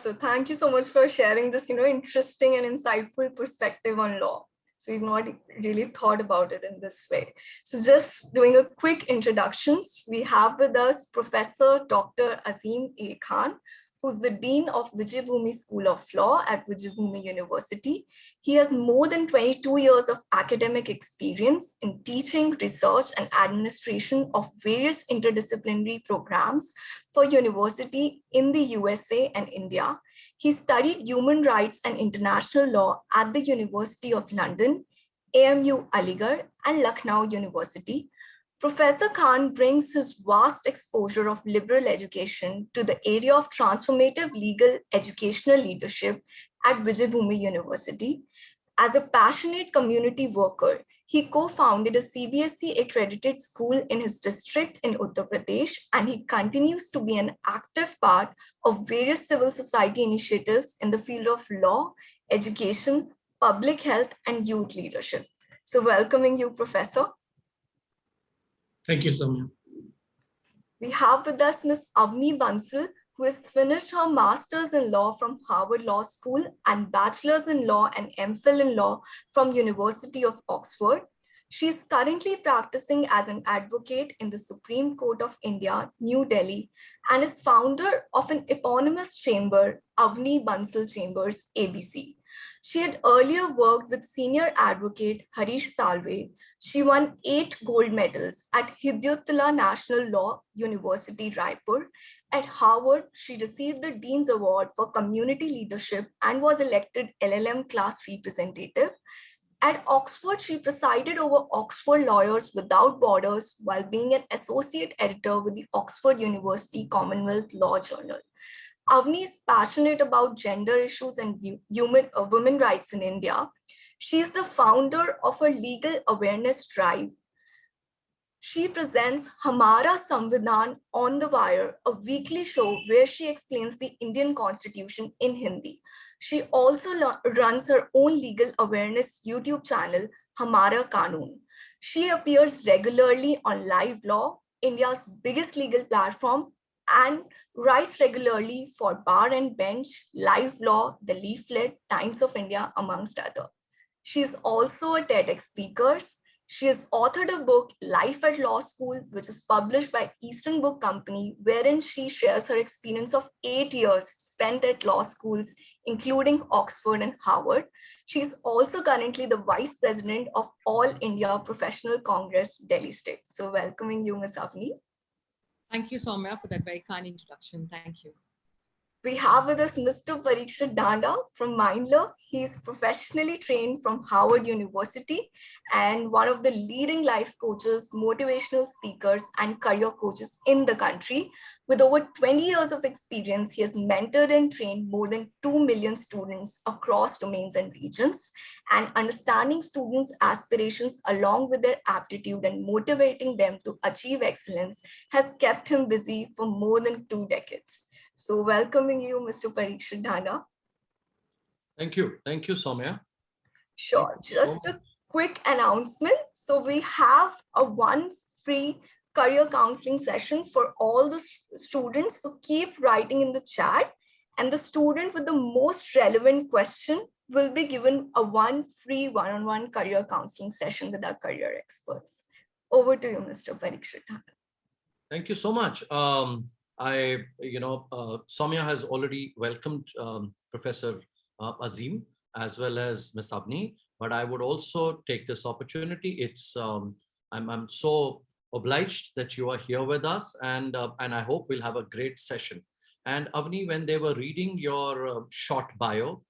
So thank you so much for sharing this, interesting and insightful perspective on law. So we've not really thought about it in this way. So just doing a quick introductions, we have with us Professor Dr. Azim Khan, who's the Dean of Vijaybhoomi School of Law at Vijaybhoomi University. He has more than 22 years of academic experience in teaching, research, and administration of various interdisciplinary programs for university in the USA and India. He studied human rights and international law at the University of London, AMU Aligarh, and Lucknow University. Professor Khan brings his vast exposure of liberal education to the area of transformative legal educational leadership at Vijaybhoomi University. As a passionate community worker, he co-founded a CBSE accredited school in his district in Uttar Pradesh, and he continues to be an active part of various civil society initiatives in the field of law, education, public health, and youth leadership. So welcoming you, Professor. Thank you, Soumya. We have with us Ms. Avani Bansal, who has finished her master's in law from Harvard Law School and bachelor's in law and MPhil in law from University of Oxford. She is currently practicing as an advocate in the Supreme Court of India, New Delhi, and is founder of an eponymous chamber, Avani Bansal Chambers, ABC. She had earlier worked with senior advocate Harish Salve. She won 8 gold medals at Hidyatullah National Law University, Raipur. At Harvard, she received the Dean's Award for Community Leadership and was elected LLM class representative. At Oxford, she presided over Oxford Lawyers Without Borders while being an associate editor with the Oxford University Commonwealth Law Journal. Avani is passionate about gender issues and women rights in India. She is the founder of a legal awareness drive. She presents Hamara Samvidhan on the Wire, a weekly show where she explains the Indian Constitution in Hindi. She also runs her own legal awareness YouTube channel, Hamara Kanun. She appears regularly on Live Law, India's biggest legal platform, and writes regularly for Bar and Bench, Live Law, The Leaflet, Times of India, amongst others. She is also a TEDx speaker. She has authored a book, Life at Law School, which is published by Eastern Book Company, wherein she shares her experience of 8 years spent at law schools, including Oxford and Harvard. She is also currently the Vice President of All India Professional Congress, Delhi State. So welcoming you, Ms. Avani. Thank you, Soumya, for that very kind introduction. Thank you. We have with us Mr. Prikshit Dhanda from Mindler. He's professionally trained from Harvard University and one of the leading life coaches, motivational speakers, and career coaches in the country. With over 20 years of experience, he has mentored and trained more than 2 million students across domains and regions. And understanding students' aspirations along with their aptitude and motivating them to achieve excellence has kept him busy for more than 2 decades. So welcoming you, Mr. Prikshit Dhanda. Thank you, Soumya. Sure, just a quick announcement. So we have a 1 free career counseling session for all the students. So keep writing in the chat, and the student with the most relevant question will be given a 1 free one-on-one career counseling session with our career experts. Over to you, Mr. Prikshit Dhanda. Thank you so much. Soumya has already welcomed Professor Azim as well as Ms. Avani, but I would also take this opportunity. I'm so obliged that you are here with us, and I hope we'll have a great session. And Avani, when they were reading your short bio,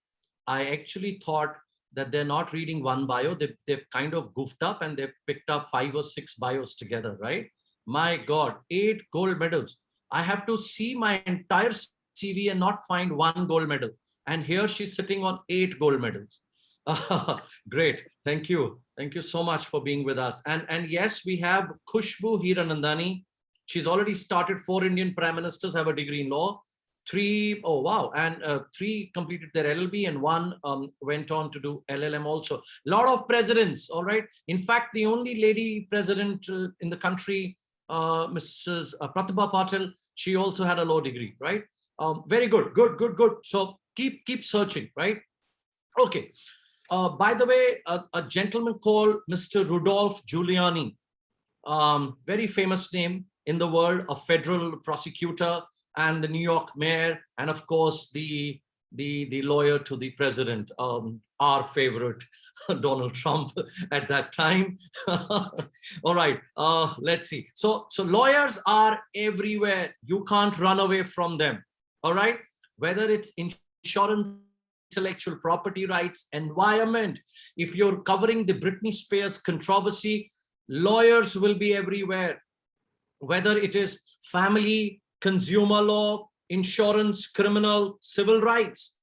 I actually thought that they're not reading one bio. They've kind of goofed up and they've picked up 5 or 6 bios together, right? My God, 8 gold medals. I have to see my entire CV and not find 1 gold medal. And here she's sitting on 8 gold medals. Great. Thank you. Thank you so much for being with us. And yes, we have Khushbu Hiranandani. She's already started. 4 Indian prime ministers have a degree in law. 3, oh wow, and 3 completed their LLB and 1 went on to do LLM also. A lot of presidents, all right. In fact, the only lady president in the country, Mrs. Pratibha Patil, she also had a law degree, right? Very good, good. So keep searching, right? Okay. By the way, a gentleman called Mr. Rudolph Giuliani, very famous name in the world, a federal prosecutor and the New York mayor, and of course the lawyer to the president, our favorite Donald Trump at that time. All right, let's see. So lawyers are everywhere. You can't run away from them. All right, whether it's insurance, intellectual property rights, environment. If you're covering the Britney Spears controversy, lawyers will be everywhere. Whether it is family, consumer law, insurance, criminal, civil rights,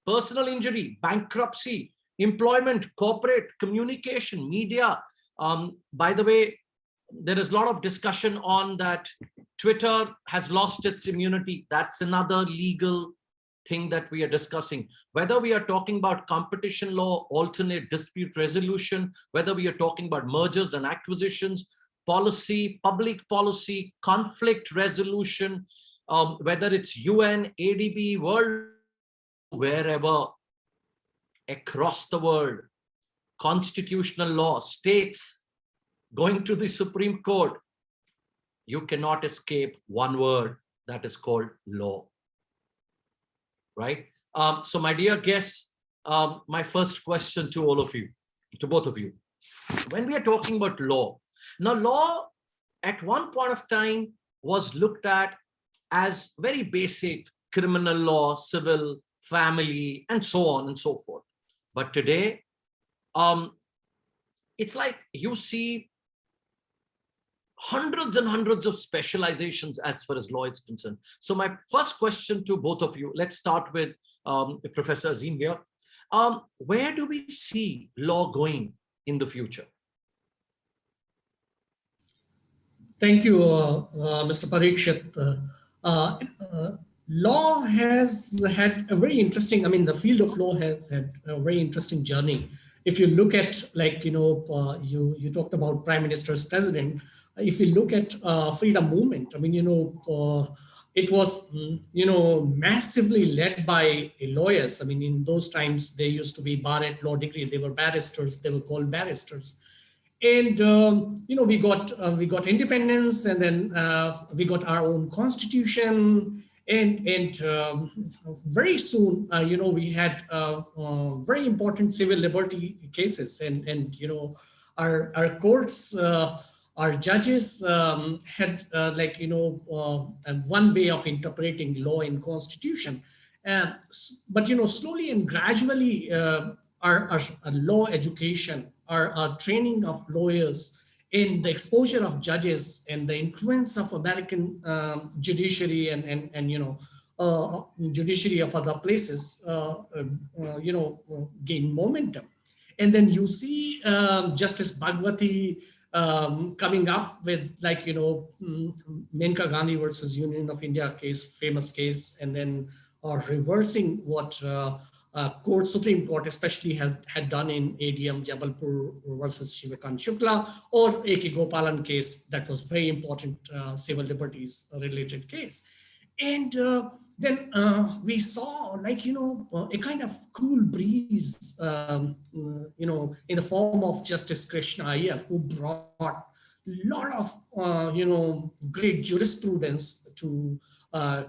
personal injury, bankruptcy, employment, corporate, communication, media. By the way, there is a lot of discussion on that Twitter has lost its immunity. That's another legal thing that we are discussing. Whether we are talking about competition law, alternate dispute resolution, whether we are talking about mergers and acquisitions, policy, public policy, conflict resolution, whether it's UN, ADB, world, wherever across the world, constitutional law, states going to the Supreme Court, you cannot escape one word that is called law. Right? So my dear guests, my first question to all of you, to both of you, when we are talking about law, now law at one point of time was looked at as very basic criminal law, civil, family, and so on and so forth. But today, it's like you see hundreds and hundreds of specializations as far as law is concerned. So my first question to both of you, let's start with Professor Azim here. Where do we see law going in the future? Thank you, Mr. Parikshit. Law has had a very interesting, the field of law has had a very interesting journey. If you look at, like, you talked about prime ministers, president. If you look at freedom movement, it was, massively led by lawyers. In those times, they used to be bar at law degree. They were barristers. They were called barristers. And we got independence, and then we got our own constitution, and very soon we had very important civil liberty cases, and our courts, our judges had one way of interpreting law and constitution, but slowly and gradually our law education, our training of lawyers, in the exposure of judges and the influence of American judiciary and judiciary of other places, gain momentum. And then you see Justice Bhagwati coming up with, Menka Gandhi versus Union of India case, famous case, and then reversing what Supreme Court especially had done in ADM Jabalpur versus Shivakant Shukla, or A.K. Gopalan case, that was very important civil liberties related case. And then we saw a kind of cool breeze, in the form of Justice Krishna Iyer, who brought a lot of, great jurisprudence to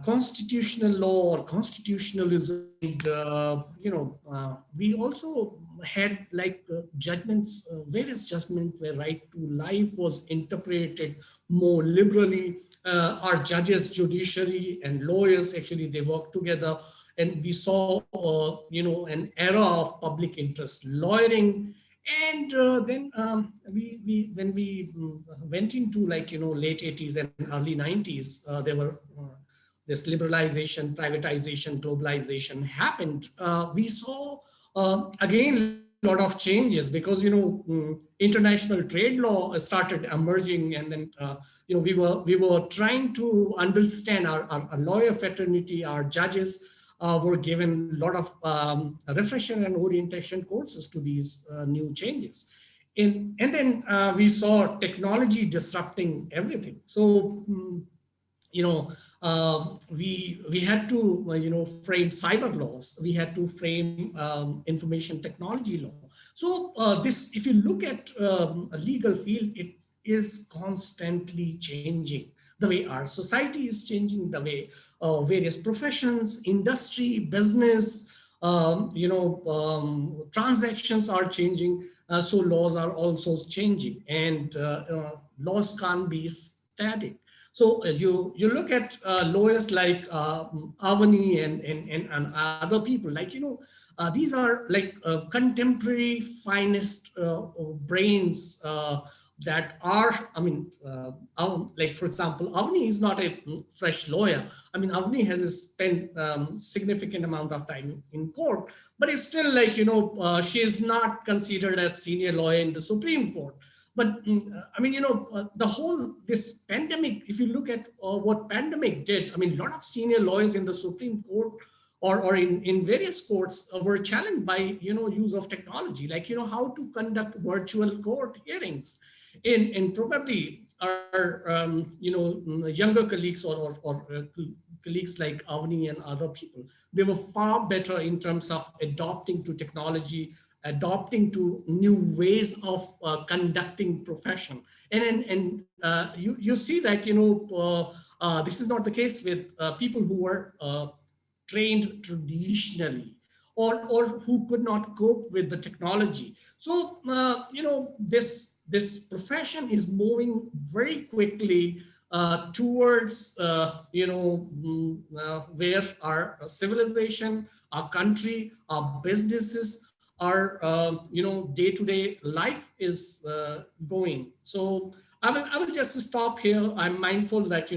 constitutional law or constitutionalism. And, we also had judgments, various judgments where right to life was interpreted more liberally. Our judges, judiciary, and lawyers, actually, they work together. And we saw, an era of public interest lawyering. And then when we went into late 80s and early 90s, there were this liberalization, privatization, globalization happened. We saw again a lot of changes because international trade law started emerging, and then we were trying to understand our lawyer fraternity, our judges were given a lot of refresher and orientation courses to these new changes. And then we saw technology disrupting everything. So we had to frame cyber laws. We had to frame information technology law. So this, if you look at a legal field, it is constantly changing. The way our society is changing, the way various professions, industry, business, transactions are changing. So laws are also changing, and laws can't be static. So you look at lawyers like Avani and other people, like, these are like contemporary finest brains that are, I mean, like, for example, Avani is not a fresh lawyer. I mean, Avani has spent significant amount of time in court, but it's still like, she is not considered as senior lawyer in the Supreme Court. But I mean, the whole, this pandemic, if you look at what pandemic did, I mean, a lot of senior lawyers in the Supreme Court or in various courts were challenged by, use of technology, like, how to conduct virtual court hearings. And probably our, younger colleagues or colleagues like Avani and other people, they were far better in terms of adopting to technology, adopting to new ways of conducting profession. And you see that, this is not the case with people who were trained traditionally or who could not cope with the technology. So, this profession is moving very quickly towards, where our civilization, our country, our businesses, our day-to-day life is going. So I will just stop here. I'm mindful that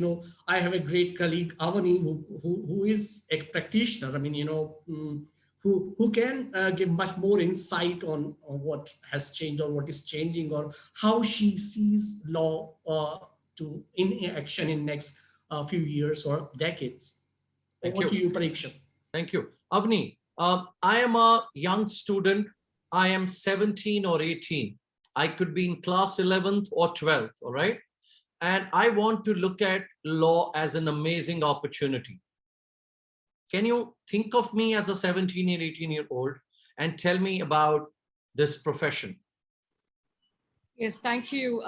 I have a great colleague Avani who is a practitioner. I mean, who can give much more insight on what has changed or what is changing or how she sees law to in action in next few years or decades. Over to you, Parikshit. Thank you. Avani, I am a young student. I am 17 or 18. I could be in class 11th or 12th, all right? And I want to look at law as an amazing opportunity. Can you think of me as a 17 or 18-year-old and tell me about this profession? Yes, thank you,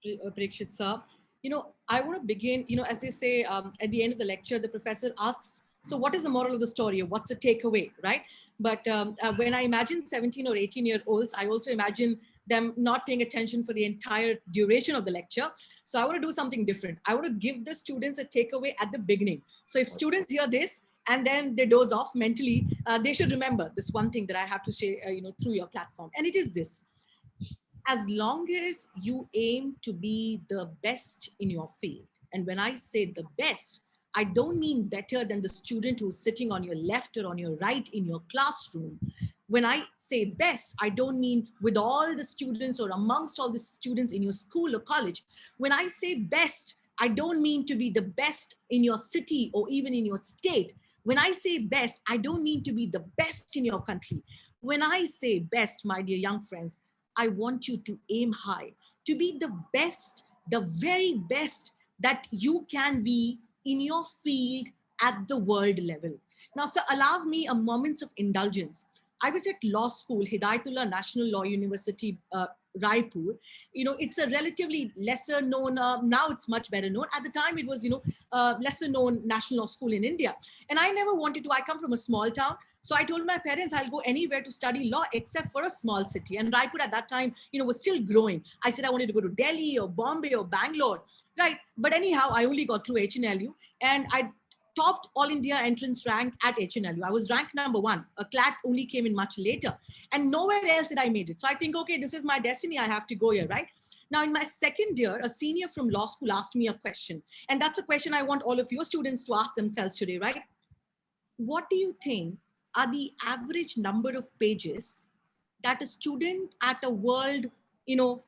Prikshit sir. I want to begin, as they say, at the end of the lecture, the professor asks, so what is the moral of the story? Or what's the takeaway, right? But when I imagine 17 or 18-year-olds, I also imagine them not paying attention for the entire duration of the lecture. So I want to do something different. I want to give the students a takeaway at the beginning. So if students hear this and then they doze off mentally, they should remember this one thing that I have to say, through your platform. And it is this: as long as you aim to be the best in your field, and when I say the best, I don't mean better than the student who's sitting on your left or on your right in your classroom. When I say best, I don't mean with all the students or amongst all the students in your school or college. When I say best, I don't mean to be the best in your city or even in your state. When I say best, I don't mean to be the best in your country. When I say best, my dear young friends, I want you to aim high, to be the best, the very best that you can be in your field at the world level. Now, sir, allow me a moment of indulgence. I was at law school, Hidayatullah National Law University, Raipur. It's a relatively lesser known, now it's much better known. At the time, it was, lesser known national law school in India. And I never wanted to, I come from a small town. So I told my parents I'll go anywhere to study law except for a small city. And Raipur at that time, was still growing. I said I wanted to go to Delhi or Bombay or Bangalore, right? But anyhow, I only got through HNLU and I topped all India entrance rank at HNLU. I was ranked #1. A CLAT only came in much later. And nowhere else did I made it. So I think, okay, this is my destiny. I have to go here, right? Now, in my second year, a senior from law school asked me a question. And that's a question I want all of your students to ask themselves today, right? What do you think are the average number of pages that a student at a world,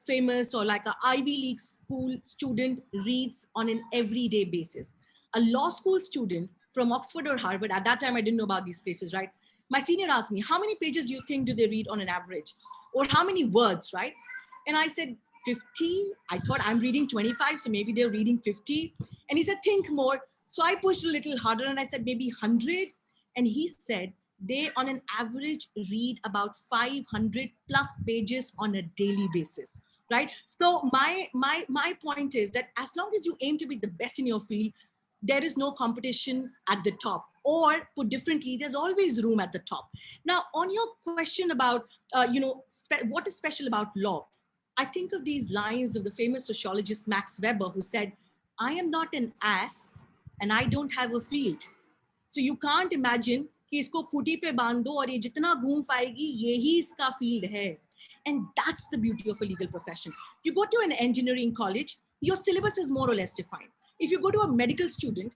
famous or like a Ivy League school student reads on an everyday basis? A law school student from Oxford or Harvard, at that time, I didn't know about these places, right? My senior asked me, how many pages do you think do they read on an average? Or how many words, right? And I said, 50. I thought I'm reading 25, so maybe they're reading 50. And he said, think more. So I pushed a little harder and I said, maybe 100. And he said, they on an average read about 500 plus pages on a daily basis, right? So my point is that as long as you aim to be the best in your field, there is no competition at the top, or put differently, there's always room at the top. Now, on your question about, what is special about law? I think of these lines of the famous sociologist Max Weber, who said, I am not an ass and I don't have a field. So you can't imagine कि इसको खूटी पे बांध दो और ये जितना घूम पाएगी यही इसका field है. And that's the beauty of a legal profession. You go to an engineering college, your syllabus is more or less defined. If you go to a medical student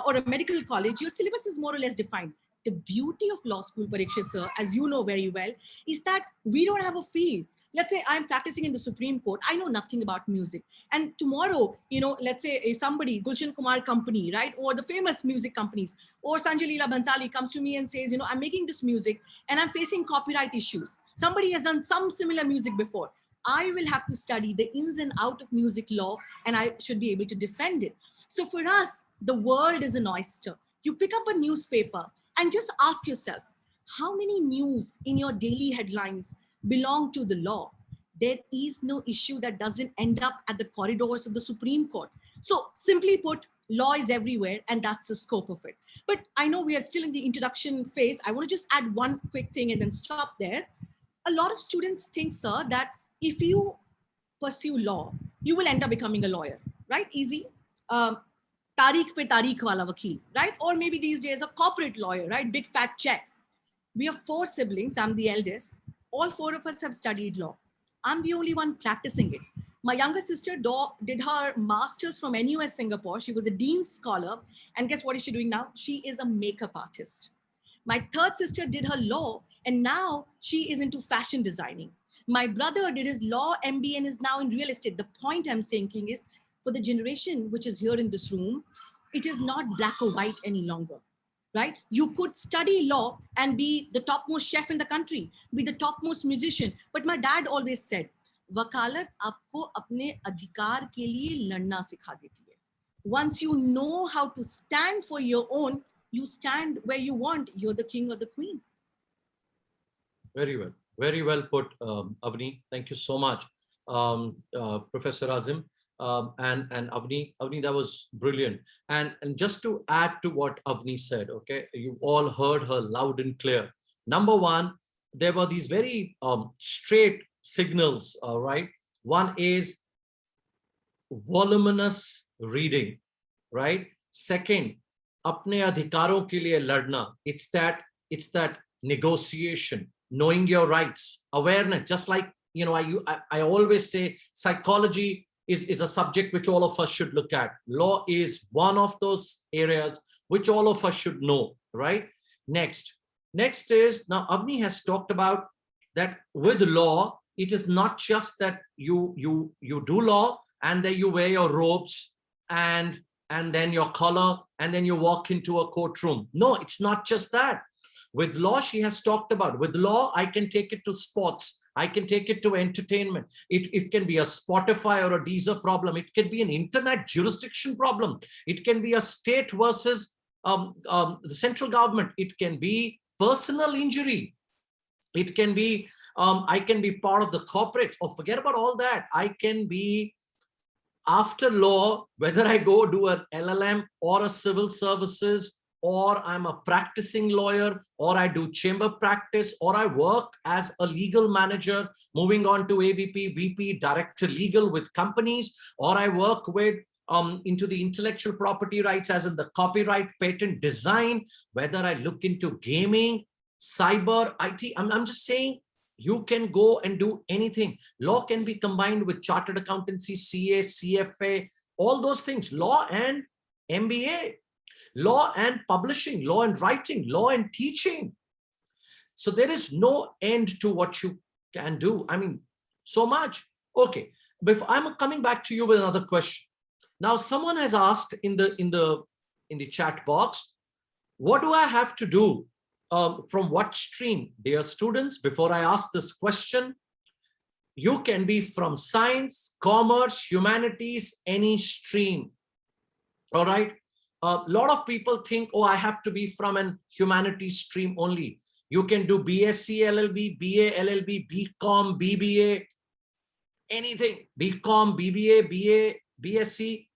or a medical college, your syllabus is more or less defined. The beauty of law school, Parikshit sir, as you know very well, is that we don't have a field. Let's say I'm practicing in the Supreme Court. I know nothing about music. And tomorrow, let's say somebody, Gulshan Kumar Company, right? Or the famous music companies, or Sanjay Leela Bhansali comes to me and says, I'm making this music and I'm facing copyright issues. Somebody has done some similar music before. I will have to study the ins and out of music law and I should be able to defend it. So for us, the world is an oyster. You pick up a newspaper and just ask yourself, how many news in your daily headlines belong to the law? There is no issue that doesn't end up at the corridors of the Supreme Court. So simply put, law is everywhere and that's the scope of it. But I know we are still in the introduction phase. I want to just add one quick thing and then stop there. A lot of students think, sir, that if you pursue law, you will end up becoming a lawyer, right? Easy. Tariq pe tariq wala vakil, right? Or maybe these days a corporate lawyer, right? Big fat check. We are 4 siblings. I'm the eldest. All 4 of us have studied law. I'm the only one practicing it. My younger sister did her master's from NUS Singapore. She was a dean's scholar. And guess what is she doing now? She is a makeup artist. My third sister did her law and now she is into fashion designing. My brother did his law MBA and is now in real estate. The point I'm saying is, for the generation which is here in this room, it is not black or white any longer, right? You could study law and be the topmost chef in the country, be the topmost musician. But my dad always said, वकालत आपको अपने अधिकार के लिए लड़ना सिखा देती है. Once you know how to stand for your own, you stand where you want. You're the king or the queen. Very well put, Avani. Thank you so much, Professor Azim. And Avani, that was brilliant. And just to add to what Avani said, okay, you all heard her loud and clear. Number one, there were these very straight signals, right? One is voluminous reading, right? Second, apne adhikaron ke liye ladna. It's that negotiation, knowing your rights, awareness. Just like, I always say psychology is a subject which all of us should look at. Law is one of those areas which all of us should know, right? Next is, now Avani has talked about that with law, it is not just that you do law and then you wear your robes and then your collar and then you walk into a courtroom. No, it's not just that. With law, she has talked about, with law, I can take it to sports. I can take it to entertainment. It can be a Spotify or a Deezer problem. It can be an internet jurisdiction problem. It can be a state versus the central government. It can be personal injury. It can be, I can be part of the corporate, or forget about all that. I can be, after law, whether I go do an LLM or a civil services, or I'm a practicing lawyer, or I do chamber practice, or I work as a legal manager, moving on to AVP, VP, director legal with companies, or I work with into the intellectual property rights as in the copyright, patent, design, whether I look into gaming, cyber, IT, I'm just saying, you can go and do anything. Law can be combined with chartered accountancy, CA, CFA, all those things, law and MBA. Law and publishing, law and writing, law and teaching. So there is no end to what you can do. I mean, so much. Okay, but I'm coming back to you with another question. Now, someone has asked in the chat box, what do I have to do? From what stream? Dear students, before I ask this question, you can be from science, commerce, humanities, any stream. All right. A lot of people think, oh, I have to be from an humanities stream only. You can do BSc, LLB, BA, LLB, BCom, BBA, anything, BCom, BBA, BA, BSc.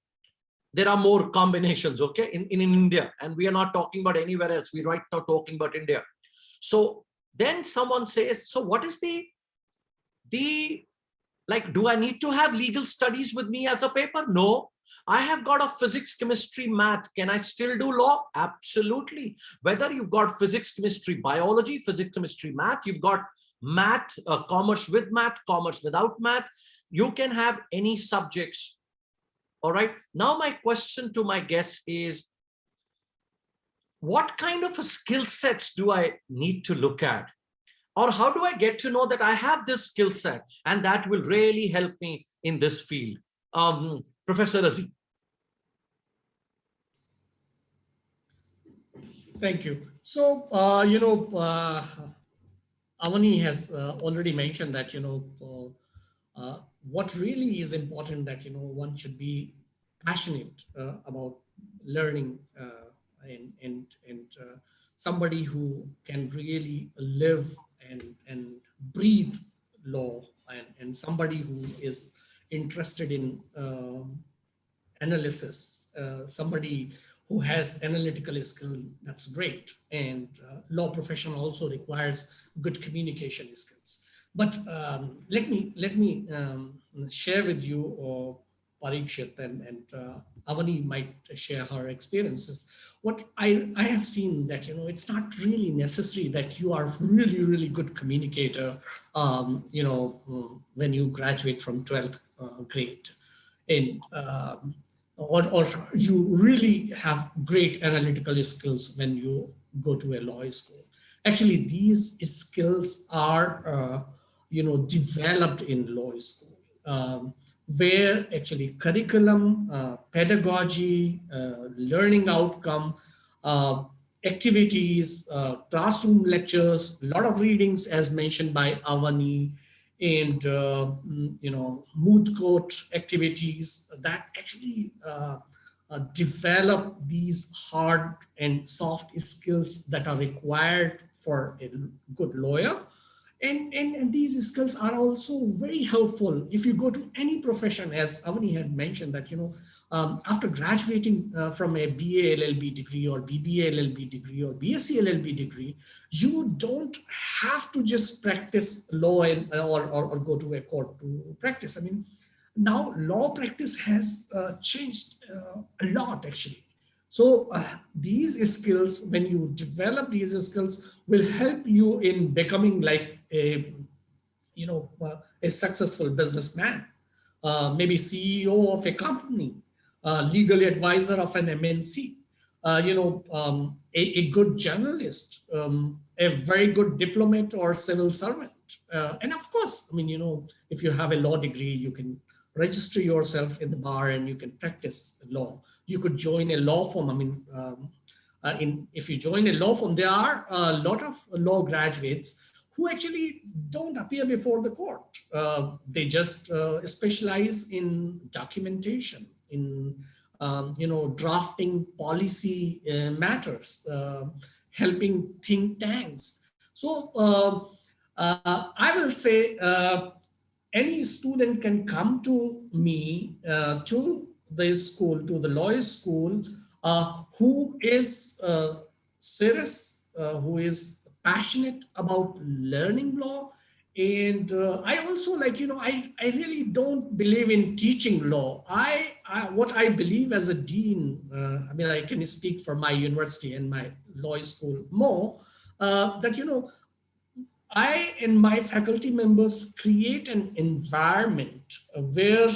There are more combinations, okay, in India. And we are not talking about anywhere else. We're right now talking about India. So then someone says, so what is like, do I need to have legal studies with me as a paper? No. I have got a physics, chemistry, math. Can I still do law? Absolutely. Whether you've got physics, chemistry, biology, physics, chemistry, math, you've got math, commerce with math, commerce without math. You can have any subjects. All right. Now, my question to my guests is, what kind of a skill sets do I need to look at? Or how do I get to know that I have this skill set and that will really help me in this field? Professor Azim. Thank you. So, Avani has already mentioned that, what really is important that, one should be passionate about learning and somebody who can really live and breathe law and somebody who is interested in analysis, somebody who has analytical skill, that's great. And law profession also requires good communication skills. But let me share with you, Parikshit and Avani might share her experiences. What I have seen that, it's not really necessary that you are really good communicator, when you graduate from 12th grade. And or you really have great analytical skills when you go to a law school. Actually, these skills are, developed in law school, where actually curriculum, pedagogy, learning outcome, activities, classroom lectures, a lot of readings as mentioned by Avani, and moot court activities that actually develop these hard and soft skills that are required for a good lawyer. And these skills are also very helpful if you go to any profession, as Avani had mentioned that, after graduating from a BA LLB degree or BBA LLB degree or BSc LLB degree, you don't have to just practice law or go to a court to practice. I mean, now law practice has changed a lot actually. So these skills, when you develop these skills, will help you in becoming like a successful businessman, maybe CEO of a company, legal advisor of an MNC, a good journalist, a very good diplomat or civil servant. And of course, I mean, if you have a law degree, you can register yourself in the bar and you can practice law. You could join a law firm. I mean, if you join a law firm, there are a lot of law graduates who actually don't appear before the court. They just specialize in documentation, in drafting policy matters, helping think tanks. So I will say any student can come to me to the school, to the law school, who is serious, who is passionate about learning law. And I also I really don't believe in teaching law. What I believe as a dean, I mean, I can speak for my university and my law school more, that, I and my faculty members create an environment where,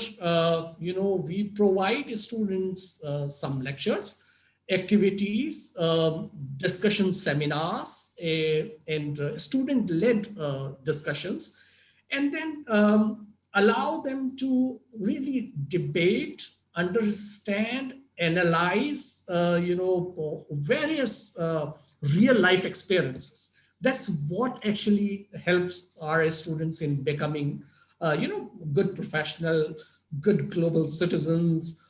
we provide students some lectures, activities, discussion seminars, and student-led discussions, and then allow them to really debate, understand, analyze, various real-life experiences. That's what actually helps our students in becoming, good professional, good global citizens,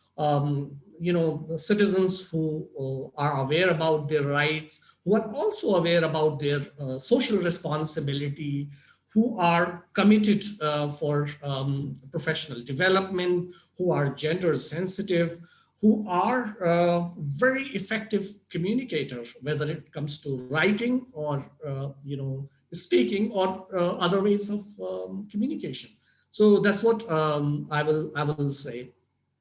citizens who are aware about their rights, who are also aware about their social responsibility, who are committed for professional development, who are gender sensitive, who are very effective communicators, whether it comes to writing or speaking or other ways of communication. So that's what I will say.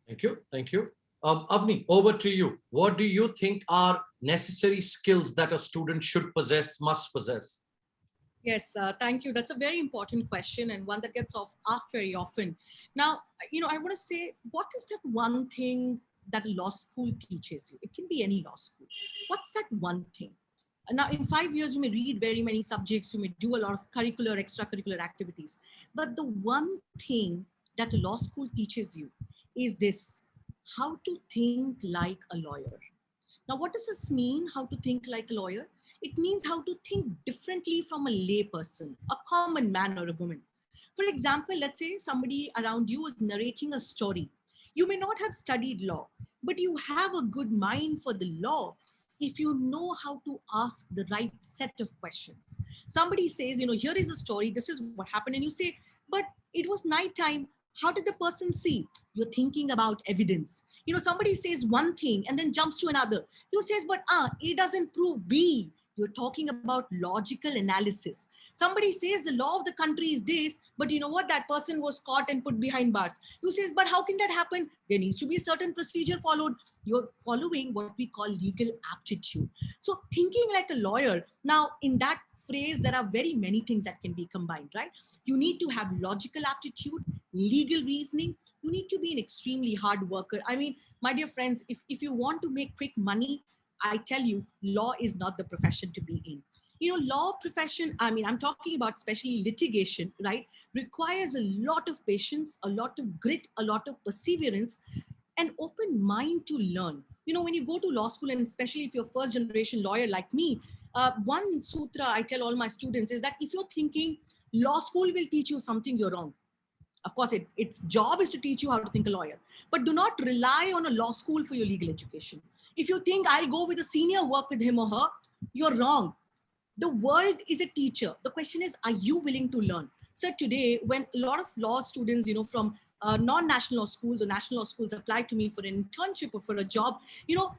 Thank you. Thank you. Avni, over to you. What do you think are necessary skills that a student should possess, must possess? Yes, thank you. That's a very important question and one that gets asked very often. Now, I want to say, what is that one thing that law school teaches you? It can be any law school. What's that one thing? Now, in 5 years, you may read very many subjects, you may do a lot of curricular, extracurricular activities. But the one thing that a law school teaches you is this: how to think like a lawyer. Now, what does this mean, how to think like a lawyer? It means how to think differently from a lay person, a common man or a woman. For example, let's say somebody around you is narrating a story. You may not have studied law, but you have a good mind for the law if you know how to ask the right set of questions. Somebody says, here is a story, this is what happened, and you say, but it was nighttime. How did the person see? You're thinking about evidence. Somebody says one thing and then jumps to another. You says, but A doesn't prove B. You're talking about logical analysis. Somebody says the law of the country is this, but you know what? That person was caught and put behind bars. You says, but how can that happen? There needs to be a certain procedure followed. You're following what we call legal aptitude. So thinking like a lawyer. Now, in that phrase, there are very many things that can be combined, right? You need to have logical aptitude, legal reasoning. You need to be an extremely hard worker. I mean, my dear friends, if you want to make quick money, I tell you, law is not the profession to be in. Law profession, I'm talking about especially litigation, right? Requires a lot of patience, a lot of grit, a lot of perseverance, an open mind to learn. When you go to law school, and especially if you're first generation lawyer like me, one sutra I tell all my students is that if you're thinking law school will teach you something, you're wrong. Of course, its job is to teach you how to think a lawyer, but do not rely on a law school for your legal education. If you think I'll go with a senior, work with him or her, you're wrong. The world is a teacher. The question is, are you willing to learn? So today, when a lot of law students, from non-national law schools or national law schools apply to me for an internship or for a job,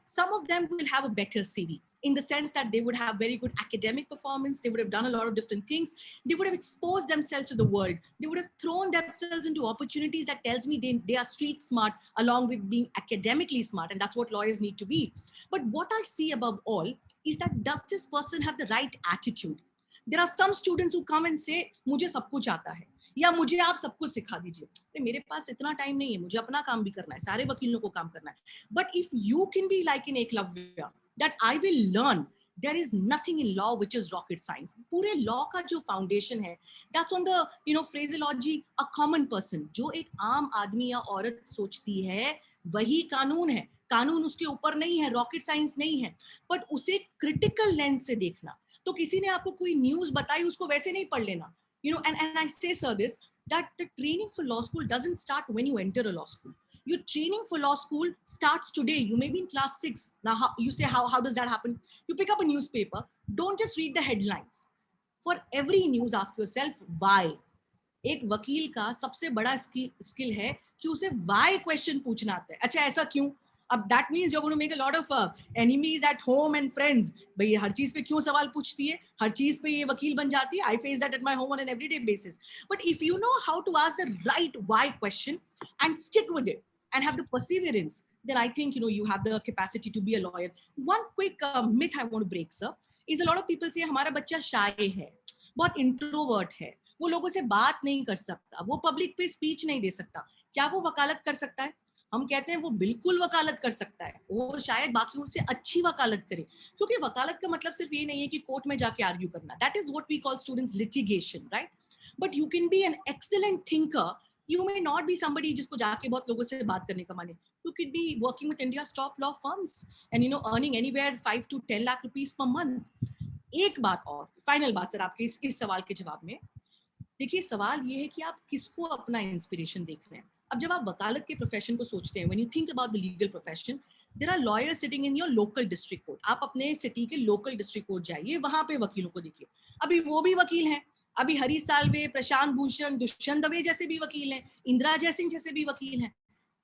some of them will have a better CV in the sense that they would have very good academic performance. They would have done a lot of different things. They would have exposed themselves to the world. They would have thrown themselves into opportunities that tells me they are street smart along with being academically smart. And that's what lawyers need to be. But what I see above all is that does this person have the right attitude? There are some students who come and say, मुझे सब कुछ आता है या मुझे आप सब कुछ सिखा दीजिए. मेरे पास इतना टाइम नहीं है, मुझे अपना काम भी करना है, सारे वकीलों को काम करना है. But if you can be like in Eklavya, that I will learn, there is nothing in law which is rocket science. पूरे law का जो foundation है, that's on the phraseology a common person. जो एक आम आदमी या औरत सोचती है, वही कानून है. कानून उसके ऊपर नहीं है, रॉकेट साइंस नहीं है, बट उसे क्रिटिकल लेंस से देखना. तो किसी ने आपको कोई न्यूज बताई, उसको वैसे नहीं पढ़ लेना. And I say, sir, this, that the training for law school doesn't start when you enter a law school. Your training for law school starts today. You may be in class 6. Now, you say, how does that happen? You pick up a newspaper. Don't just read the headlines. For every news, ask yourself, why? एक वकील का सबसे बड़ा skill है कि उसे why question पूछना आता है. अच्छा, ऐसा क्यों? अब that means you're going to make a lot of enemies at home and friends. भाई ये हर चीज पे क्यों सवाल पूछती है? हर चीज पे ये वकील बन जाती है. I face that at my home on an everyday basis. But if you know how to ask the right why question and stick with it and have the perseverance, then I think you have the capacity to be a lawyer. One quick myth I want to break, sir, is a lot of people say हमारा बच्चा shy है, बहुत introvert है, वो लोगों से बात नहीं कर सकता, वो पब्लिक पे स्पीच नहीं दे सकता. क्या वो वकालत कर सकता है? हम कहते हैं वो बिल्कुल वकालत कर सकता है. वो शायद बाकियों से अच्छी वकालत करे, क्योंकि वकालत का मतलब सिर्फ ये नहीं है कि कोर्ट में जाके आर्ग्यू करना. That is what we call students litigation, right? But you can be an excellent thinker. You may not be somebody जिसको जाके बहुत लोगों से बात करने का माने. You could be working with India's top law firms and earning anywhere 5 to 10 lakh rupees per month. एक बात और, फाइनल बात सर आपके इस सवाल के जवाब में. देखिए, सवाल ये है कि आप किसको अपना इंस्पिरेशन देख रहे हैं. अब जब आप वकालत के प्रोफेशन को सोचते हैं, when you think about the legal profession, there are lawyers sitting in your local district court. आप अपने सिटी के लोकल डिस्ट्रिक्ट कोर्ट जाइए, वहां पे वकीलों को देखिए. अभी वो भी वकील हैं, अभी हरीश साल्वे, प्रशांत भूषण, दुष्यंत दवे जैसे भी वकील हैं, इंदिरा जयसिंह जैसे भी वकील हैं.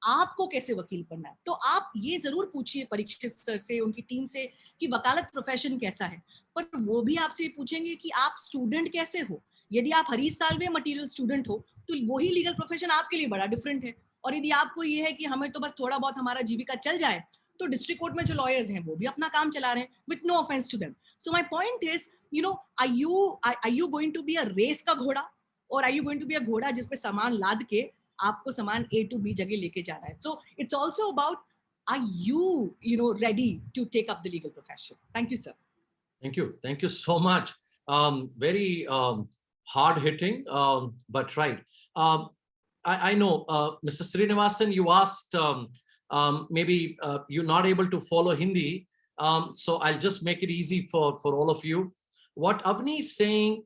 आपको कैसे वकील बनना है? तो आप ये जरूर पूछिए परीक्षित सर से, उनकी टीम से, कि वकालत प्रोफेशन कैसा है. पर वो भी आपसे पूछेंगे कि आप स्टूडेंट कैसे हो. यदि आप हरीश साल्वे मटेरियल स्टूडेंट हो, तो वही लीगल प्रोफेशन आपके लिए बड़ा डिफरेंट है. और यदि आपको ये है कि हमें तो बस थोड़ा बहुत हमारा जीविका चल जाए, तो डिस्ट्रिक्ट कोर्ट में जो लॉयर्स हैं वो भी अपना काम चला रहे हैं, with no offense to them. So my point is, you know, are you going to be a race का घोड़ा, और are you going to be a घोड़ा जिसपे सामान लाद के आपको सामान A to B जगह लेके जाना है. So it's also about, are you ready to take up the legal profession? Thank you, sir. Thank you so much. Very hard hitting, but right. I know, Mr. Srinivasan, you asked, maybe you're not able to follow Hindi, so I'll just make it easy for all of you. What Avani is saying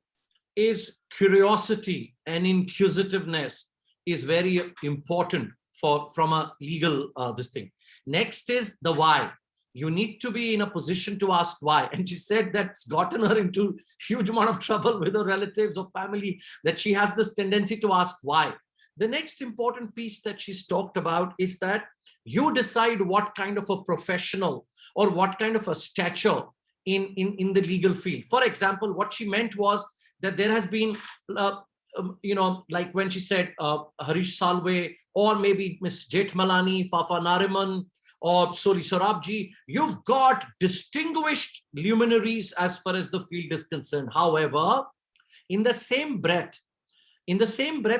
is curiosity and inquisitiveness is very important from a legal this thing. Next is the why. You need to be in a position to ask why. And she said that's gotten her into huge amount of trouble with her relatives or family, that she has this tendency to ask why. The next important piece that she's talked about is that you decide what kind of a professional or what kind of a stature in the legal field. For example, what she meant was that there has been like when she said Harish Salve, or maybe Ms. Jethmalani, Fafa Nariman, or Soli Sorabji, you've got distinguished luminaries as far as the field is concerned. However, in the same breath,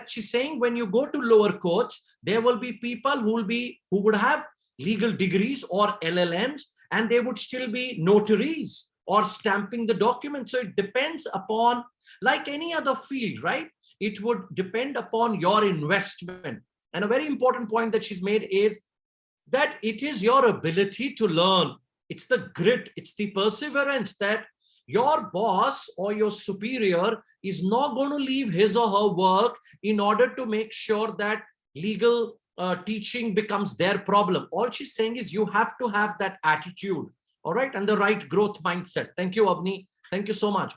she's saying when you go to lower courts, there will be people who would have legal degrees or LLMs, and they would still be notaries or stamping the documents. So it depends upon, like any other field, right? It would depend upon your investment. And a very important point that she's made is that it is your ability to learn. It's the grit, it's the perseverance that your boss or your superior is not going to leave his or her work in order to make sure that legal teaching becomes their problem. All she's saying is you have to have that attitude, all right, and the right growth mindset. Thank you, Avani. Thank you so much.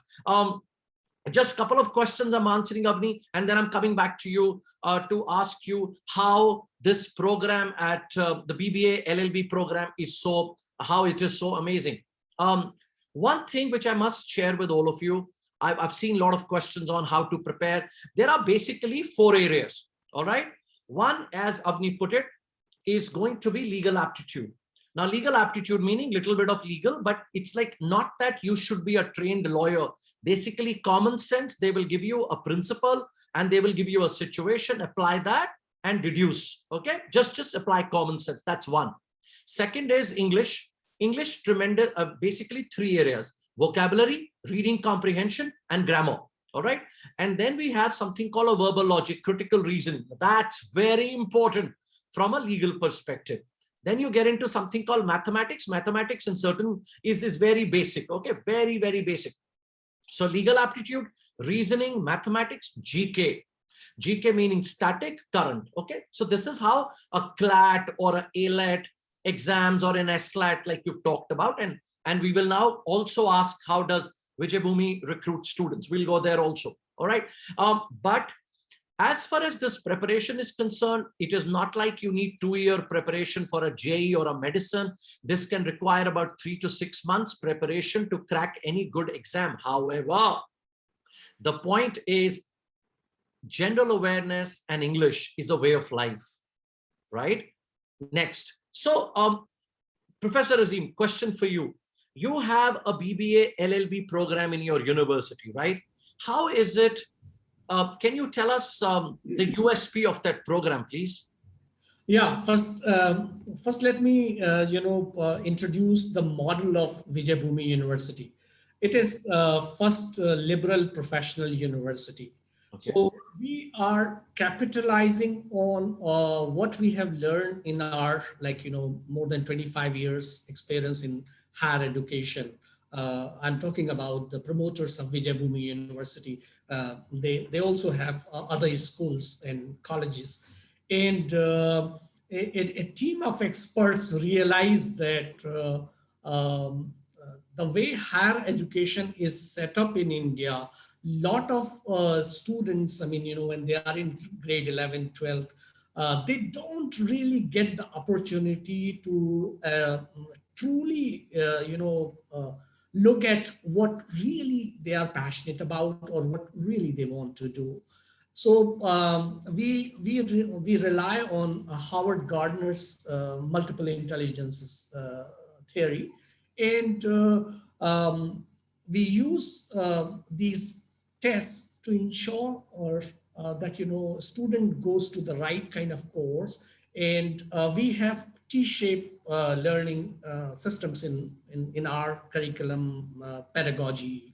Just a couple of questions I'm answering, Avani, and then I'm coming back to you to ask you how this program at the BBA LLB program is how it is so amazing. One thing which I must share with all of you, I've seen a lot of questions on how to prepare. There are basically 4 areas, all right? One, as Avani put it, is going to be legal aptitude. Now, legal aptitude meaning little bit of legal, but it's like not that you should be a trained lawyer. Basically, common sense, they will give you a principle and they will give you a situation, apply that and deduce, okay? Just apply common sense, that's one. Second is English. English, tremendous, basically 3 areas: vocabulary, reading comprehension, and grammar, all right? And then we have something called a verbal logic, critical reasoning. That's very important from a legal perspective. Then you get into something called mathematics. Mathematics in certain is very basic, okay? Very, very basic. So legal aptitude, reasoning, mathematics, GK. GK meaning static, current, okay? So this is how a CLAT or a ALET exams or an SLAT like you've talked about. And we will now also ask how does Vijaybhoomi recruit students. We'll go there also, all right? But as far as this preparation is concerned, it is not like you need 2-year preparation for a JE or a medicine. This can require about 3 to 6 months preparation to crack any good exam. However, the point is general awareness and English is a way of life, right? Next. So, Professor Azim, question for you. You have a BBA LLB program in your university, right? How is it? Can you tell us the USP of that program, please? Yeah, first let me introduce the model of Vijaybhoomi University. It is first liberal professional university. Okay. So we are capitalizing on what we have learned in our more than 25 years experience in higher education. I'm talking about the promoters of Vijaybhoomi University. They also have other schools and colleges. And a team of experts realized that the way higher education is set up in India, lot of students, I mean, when they are in grade 11, 12, they don't really get the opportunity to truly, look at what really they are passionate about or what really they want to do. So we rely on Howard Gardner's multiple intelligences theory, and we use these tests to ensure or that a student goes to the right kind of course, and we have T-shaped learning systems in our curriculum, pedagogy,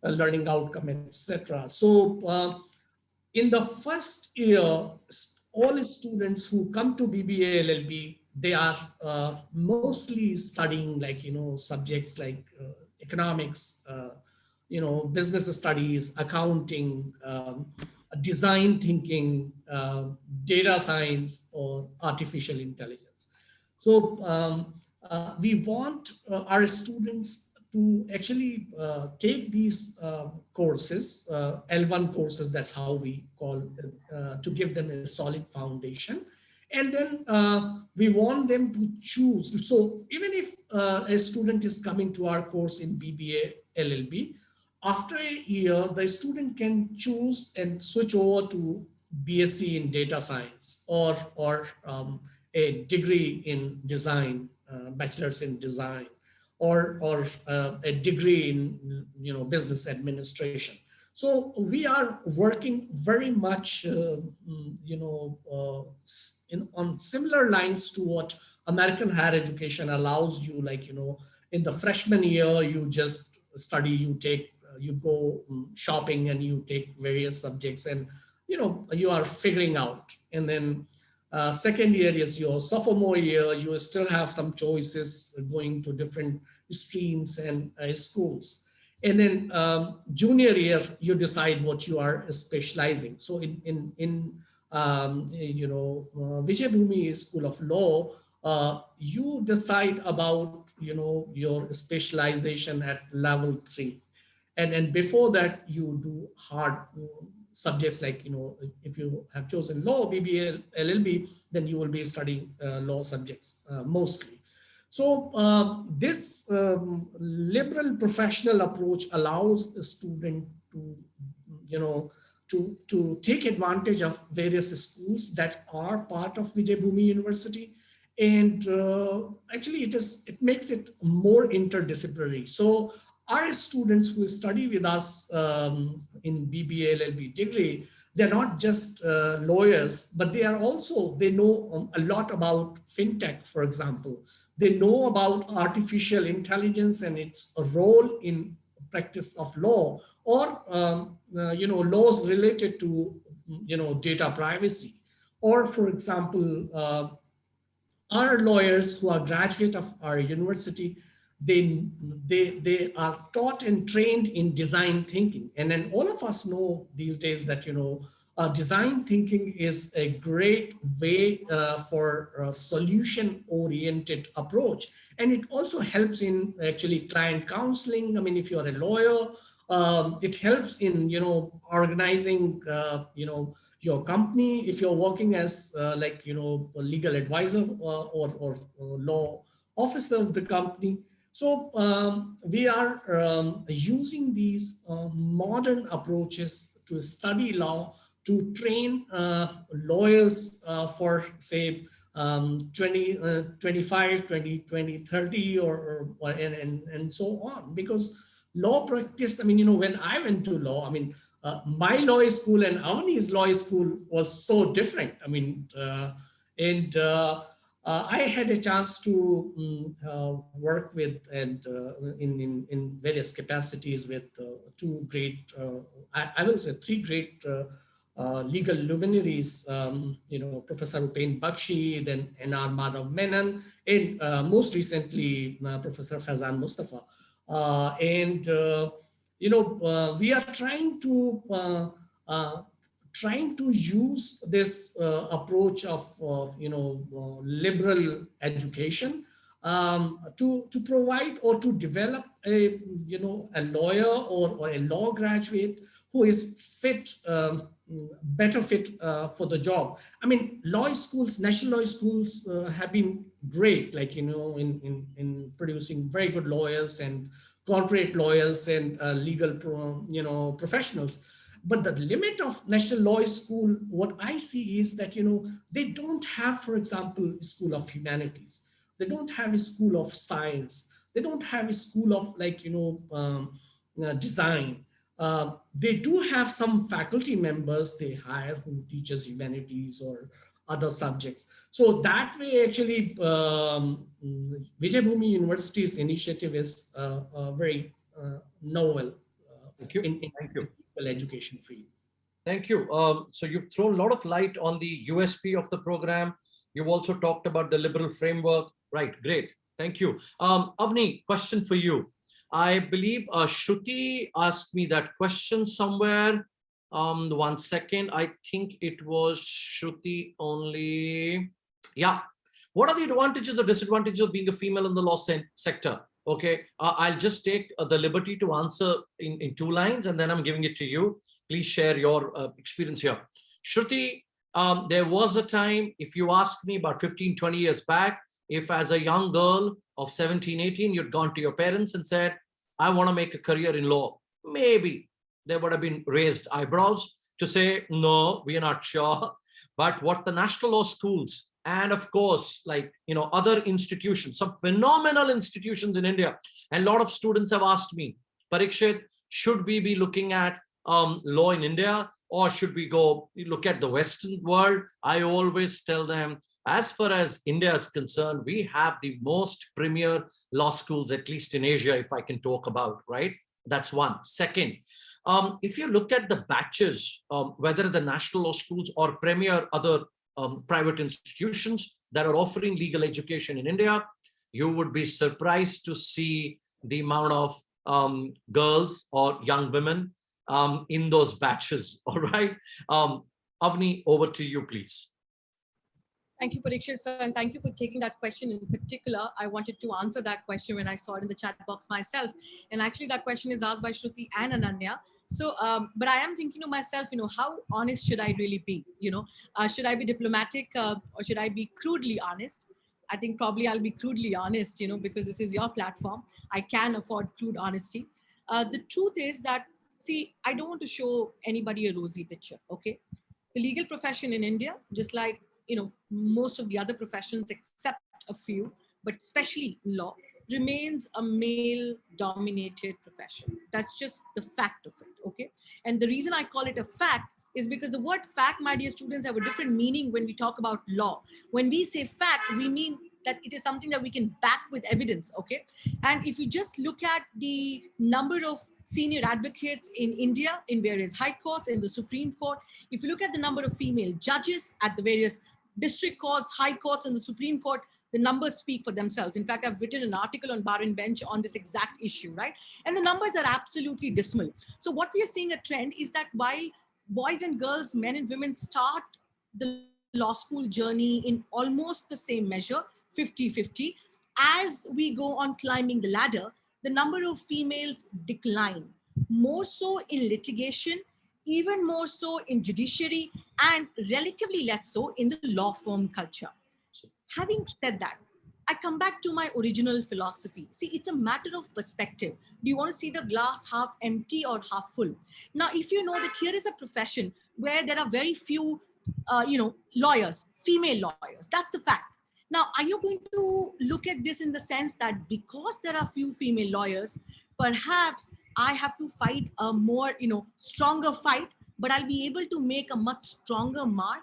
learning outcome, etc. So in the first year, all students who come to BBA LLB, they are mostly studying subjects like economics, business studies, accounting, design thinking, data science, or artificial intelligence. So we want our students to actually take these courses, L1 courses, that's how we call, to give them a solid foundation. And then we want them to choose. So even if a student is coming to our course in BBA LLB, after a year, the student can choose and switch over to BSc in data science or a degree in design, bachelor's in design, or a degree in business administration. So we are working very much on similar lines to what American higher education allows you. In the freshman year, you just study, you go shopping, and you take various subjects, and you are figuring out. And then second year is your sophomore year. You still have some choices going to different streams and schools. And then junior year, you decide what you are specializing. So in Vijaybhoomi School of Law, you decide about your specialization at level 3, and before that you do hard subjects like if you have chosen law, BBA LLB, then you will be studying law subjects mostly. So this liberal professional approach allows a student to, to take advantage of various schools that are part of Vijaybhoomi University. And actually it makes it more interdisciplinary. So our students who study with us in BBA LLB degree, they're not just lawyers, but they know a lot about fintech, for example. They know about artificial intelligence and its role in practice of law, or laws related to data privacy, or for example our lawyers who are graduate of our university, they are taught and trained in design thinking. And then all of us know these days that design thinking is a great way for a solution oriented approach, and it also helps in actually client counseling. I mean, if you're a lawyer, it helps in organizing your company, if you're working as a legal advisor or law officer of the company. So we are using these modern approaches to study law to train lawyers for say 25, 30, and so on. Because law practice, I mean, when I went to law, I mean, my law school and Avani's law school was so different. I mean, I had a chance to work with and in various capacities with two great, I will say three great legal luminaries, Professor Upen Bakshi, then N.R. Madhav Menon, and most recently Professor Faizan Mustafa. We are trying to trying to use this approach of liberal education to provide or to develop a lawyer or a law graduate who is fit, better fit for the job. I mean, law schools, national law schools have been great, like, in producing very good lawyers and corporate lawyers and legal professionals. But the limit of national law school, what I see is that, they don't have, for example, a school of humanities. They don't have a school of science. They don't have a school of, like, design. They do have some faculty members they hire who teaches humanities or other subjects. So that way, actually, Vijaybhoomi University's initiative is very novel Thank you. in Thank you. education field. Thank you. So you've thrown a lot of light on the USP of the program. You've also talked about the liberal framework. Right, great. Thank you. Avani, question for you. I believe Shruti asked me that question somewhere. 1 second. I think it was Shruti only. Yeah. What are the advantages or disadvantages of being a female in the law sector? Okay, I'll just take the liberty to answer in 2 lines, and then I'm giving it to you. Please share your experience here. Shruti, there was a time, if you ask me about 15, 20 years back, if as a young girl of 17, 18, you'd gone to your parents and said, I want to make a career in law, maybe there would have been raised eyebrows to say, no, we are not sure. But what the national law schools and, of course, like, other institutions, some phenomenal institutions in India, and a lot of students have asked me, Parikshit, should we be looking at law in India, or should we go look at the Western world? I always tell them, as far as India is concerned, we have the most premier law schools, at least in Asia, if I can talk about, right? That's one. Second, if you look at the batches, whether the national law schools or premier other private institutions that are offering legal education in India, you would be surprised to see the amount of girls or young women in those batches. All right. Avani, over to you, please. Thank you, Parikshit sir, and thank you for taking that question in particular. I wanted to answer that question when I saw it in the chat box myself. And actually that question is asked by Shruti and Ananya. So, but I am thinking to myself, how honest should I really be? Should I be diplomatic or should I be crudely honest? I think probably I'll be crudely honest, because this is your platform. I can afford crude honesty. The truth is that, see, I don't want to show anybody a rosy picture, okay? The legal profession in India, just like most of the other professions except a few, but especially law, remains a male dominated profession. That's just the fact of it, okay? And the reason I call it a fact is because the word fact, my dear students, have a different meaning when we talk about law. When we say fact, we mean that it is something that we can back with evidence, okay? And if you just look at the number of senior advocates in India, in various high courts, in the Supreme Court, if you look at the number of female judges at the various district courts, high courts, and the Supreme Court, the numbers speak for themselves. In fact, I've written an article on Bar and Bench on this exact issue, right? And the numbers are absolutely dismal. So what we are seeing a trend is that while boys and girls, men and women start the law school journey in almost the same measure, 50-50, as we go on climbing the ladder, the number of females decline, more so in litigation, even more so in judiciary, and relatively less so in the law firm culture. Having said that, I come back to my original philosophy. See, it's a matter of perspective. Do you want to see the glass half empty or half full? Now, if you know that here is a profession where there are very few, lawyers, female lawyers, that's a fact. Now, are you going to look at this in the sense that because there are few female lawyers, perhaps I have to fight a more, stronger fight, but I'll be able to make a much stronger mark,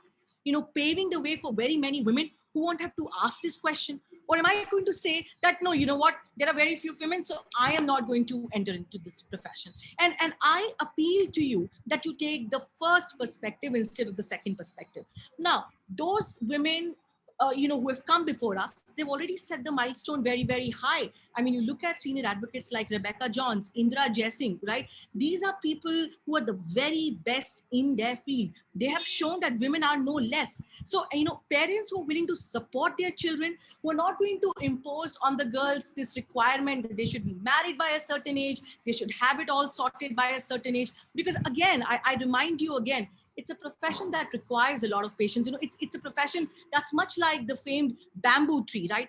paving the way for very many women who won't have to ask this question? Or am I going to say that, no, you know what, there are very few women, so I am not going to enter into this profession? And I appeal to you that you take the first perspective instead of the second perspective. Now, those women who have come before us, they've already set the milestone very, very high. I mean, you look at senior advocates like Rebecca Johns, Indra Jaising, right? These are people who are the very best in their field. They have shown that women are no less. So, parents who are willing to support their children, who are not going to impose on the girls this requirement that they should be married by a certain age, they should have it all sorted by a certain age. Because again, I remind you again, it's a profession that requires a lot of patience. It's a profession that's much like the famed bamboo tree, right?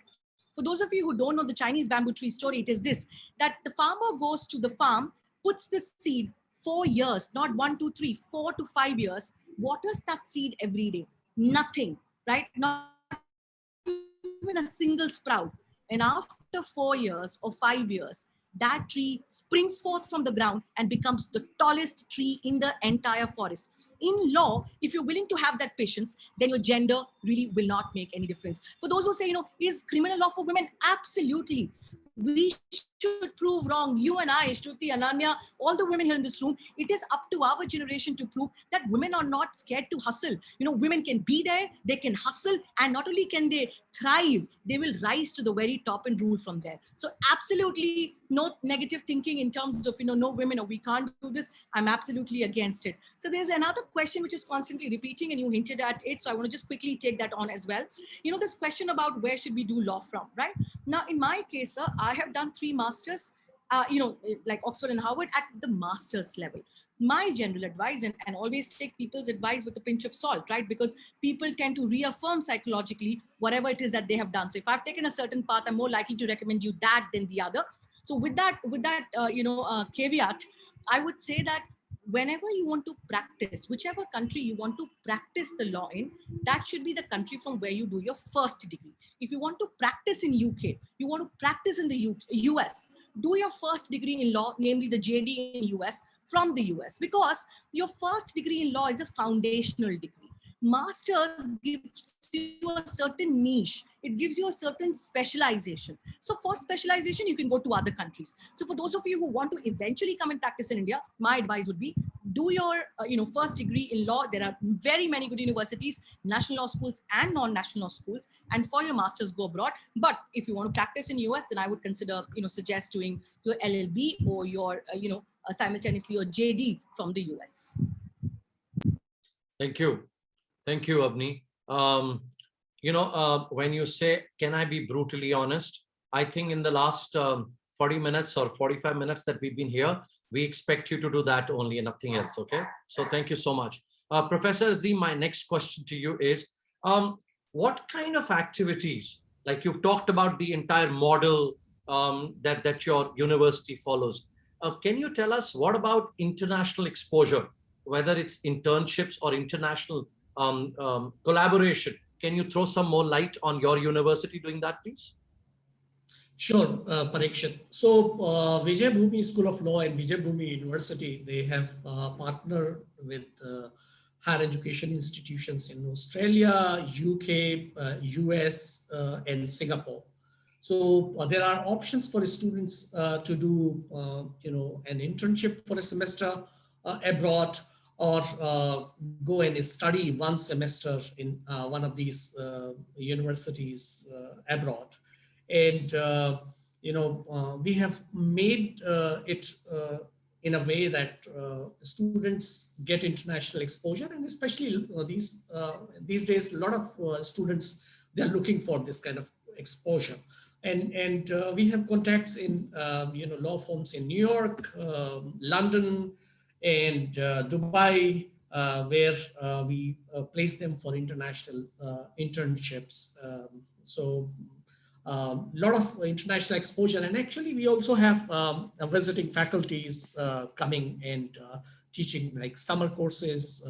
For those of you who don't know the Chinese bamboo tree story, it is this, that the farmer goes to the farm, puts the seed 4 years, not 1, 2, 3, 4 to 5 years, waters that seed every day. Nothing, right? Not even a single sprout. And after 4 years or 5 years, that tree springs forth from the ground and becomes the tallest tree in the entire forest. In law, if you're willing to have that patience, then your gender really will not make any difference. For those who say, is criminal law for women? Absolutely. We should prove wrong. You and I, Shruti, Ananya, all the women here in this room, it is up to our generation to prove that women are not scared to hustle. Women can be there, they can hustle, and not only can they thrive, they will rise to the very top and rule from there. So absolutely no negative thinking in terms of, no women or we can't do this. I'm absolutely against it. So there's another question which is constantly repeating, and you hinted at it. So I want to just quickly take that on as well. This question about where should we do law from, right? Now, in my case, I have done 3 masters, like Oxford and Harvard at the master's level. My general advice, and always take people's advice with a pinch of salt, right? Because people tend to reaffirm psychologically whatever it is that they have done. So if I've taken a certain path, I'm more likely to recommend you that than the other. So with that caveat, I would say that whenever you want to practice, whichever country you want to practice the law in, that should be the country from where you do your first degree. If you want to practice in UK, you want to practice in the US, do your first degree in law, namely the JD in US, from the US, because your first degree in law is a foundational degree. Masters gives you a certain niche. It gives you a certain specialization. So for specialization, you can go to other countries. So for those of you who want to eventually come and practice in India, my advice would be do your first degree in law. There are very many good universities, national law schools and non-national law schools. And for your masters, go abroad. But if you want to practice in US, then I would consider, suggest doing your LLB or your, simultaneously your JD from the US. Thank you. Thank you, Avani. When you say, can I be brutally honest? I think in the last 40 minutes or 45 minutes that we've been here, we expect you to do that only and nothing else, okay? So thank you so much. Professor Azim, my next question to you is, what kind of activities, like you've talked about the entire model that your university follows. Can you tell us what about international exposure, whether it's internships or international collaboration? Can you throw some more light on your university doing that, please? Sure, Parikshit. So Vijaybhoomi School of Law and Vijaybhoomi University, they have partnered with higher education institutions in Australia, UK, US, and Singapore. So there are options for students to do, an internship for a semester abroad, or go and study 1 semester in one of these universities abroad. And, we have made it in a way that students get international exposure, and especially these days, a lot of students, they're looking for this kind of exposure. And we have contacts in, law firms in New York, London, and Dubai, where we place them for international internships. So a lot of international exposure. And actually, we also have visiting faculties coming and teaching like summer courses,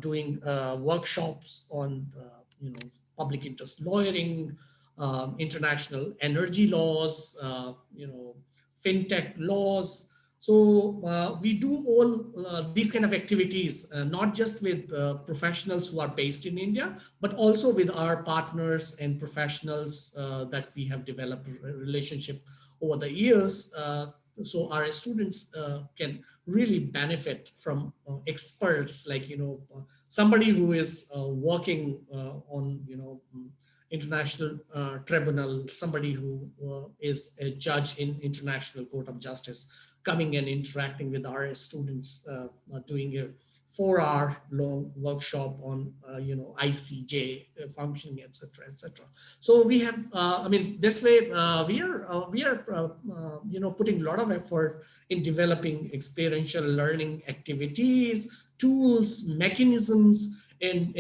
doing workshops on, public interest lawyering, international energy laws, fintech laws. So we do all these kind of activities, not just with professionals who are based in India, but also with our partners and professionals that we have developed a relationship over the years. So our students can really benefit from experts like, somebody who is working on, international tribunal, somebody who is a judge in International Court of Justice, coming and interacting with our students, doing a 4-hour long workshop on, ICJ functioning, etc., etc. So we have, this way we are putting a lot of effort in developing experiential learning activities, tools, mechanisms, and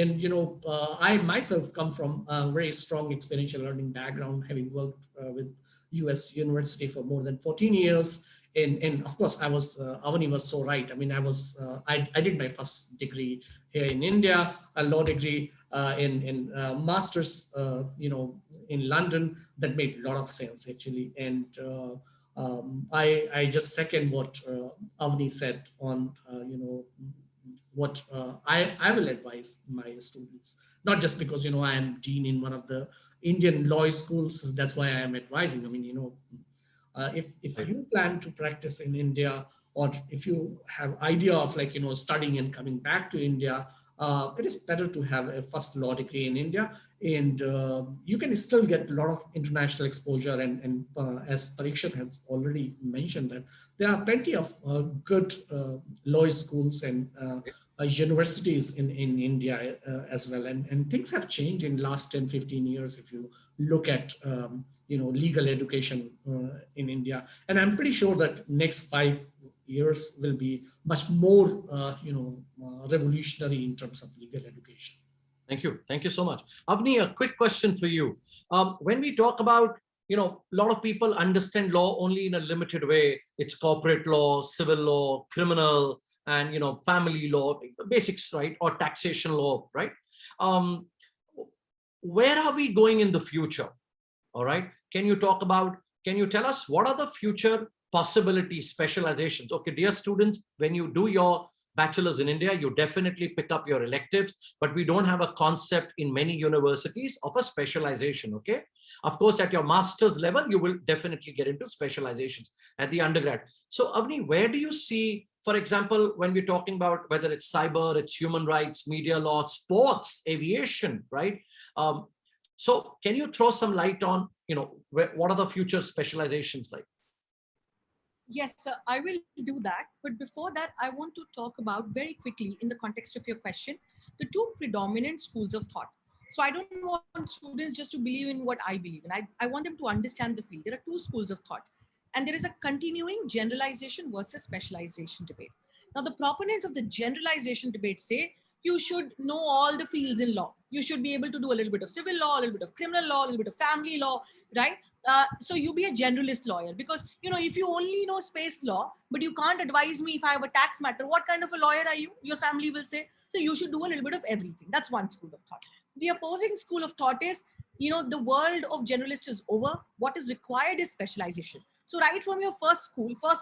I myself come from a very strong experiential learning background, having worked with US University for more than 14 years. And of course, I was, Avani was so right. I mean, I did my first degree here in India, a law degree, in master's, in London. That made a lot of sense, actually. And I just second what Avani said on, what I will advise my students, not just because, I am dean in one of the Indian law schools. That's why I am advising. I mean, if you plan to practice in India, or if you have idea of studying and coming back to India, it is better to have a first law degree in India, and you can still get a lot of international exposure. And as Parikshit has already mentioned, that there are plenty of good law schools and universities in India as well. And things have changed in last 10, 15 years. If you look at, legal education in India, and I'm pretty sure that next 5 years will be much more, revolutionary in terms of legal education. Thank you. Thank you so much. Avani, a quick question for you. When we talk about, a lot of people understand law only in a limited way. It's corporate law, civil law, criminal, and, family law, basics, right? Or taxation law, right? Where are we going in the future? All right. Can you tell us what are the future possibilities, specializations? Okay, dear students, when you do your bachelor's in India, you definitely pick up your electives, but we don't have a concept in many universities of a specialization, okay? Of course, at your master's level, you will definitely get into specializations at the undergrad. So Avani, where do you see, for example, when we're talking about whether it's cyber, it's human rights, media law, sports, aviation, right? So can you throw some light on, what are the future specializations like? Yes, sir, I will do that. But before that, I want to talk about very quickly, in the context of your question, the two predominant schools of thought. So I don't want students just to believe in what I believe in. I want them to understand the field. There are two schools of thought. And there is a continuing generalization versus specialization debate. Now, the proponents of the generalization debate say you should know all the fields in law. You should be able to do a little bit of civil law, a little bit of criminal law, a little bit of family law, right? So you be a generalist lawyer, because, if you only know space law, but you can't advise me if I have a tax matter, what kind of a lawyer are you? Your family will say. So you should do a little bit of everything. That's one school of thought. The opposing school of thought is, the world of generalist is over. What is required is specialization. So right from your first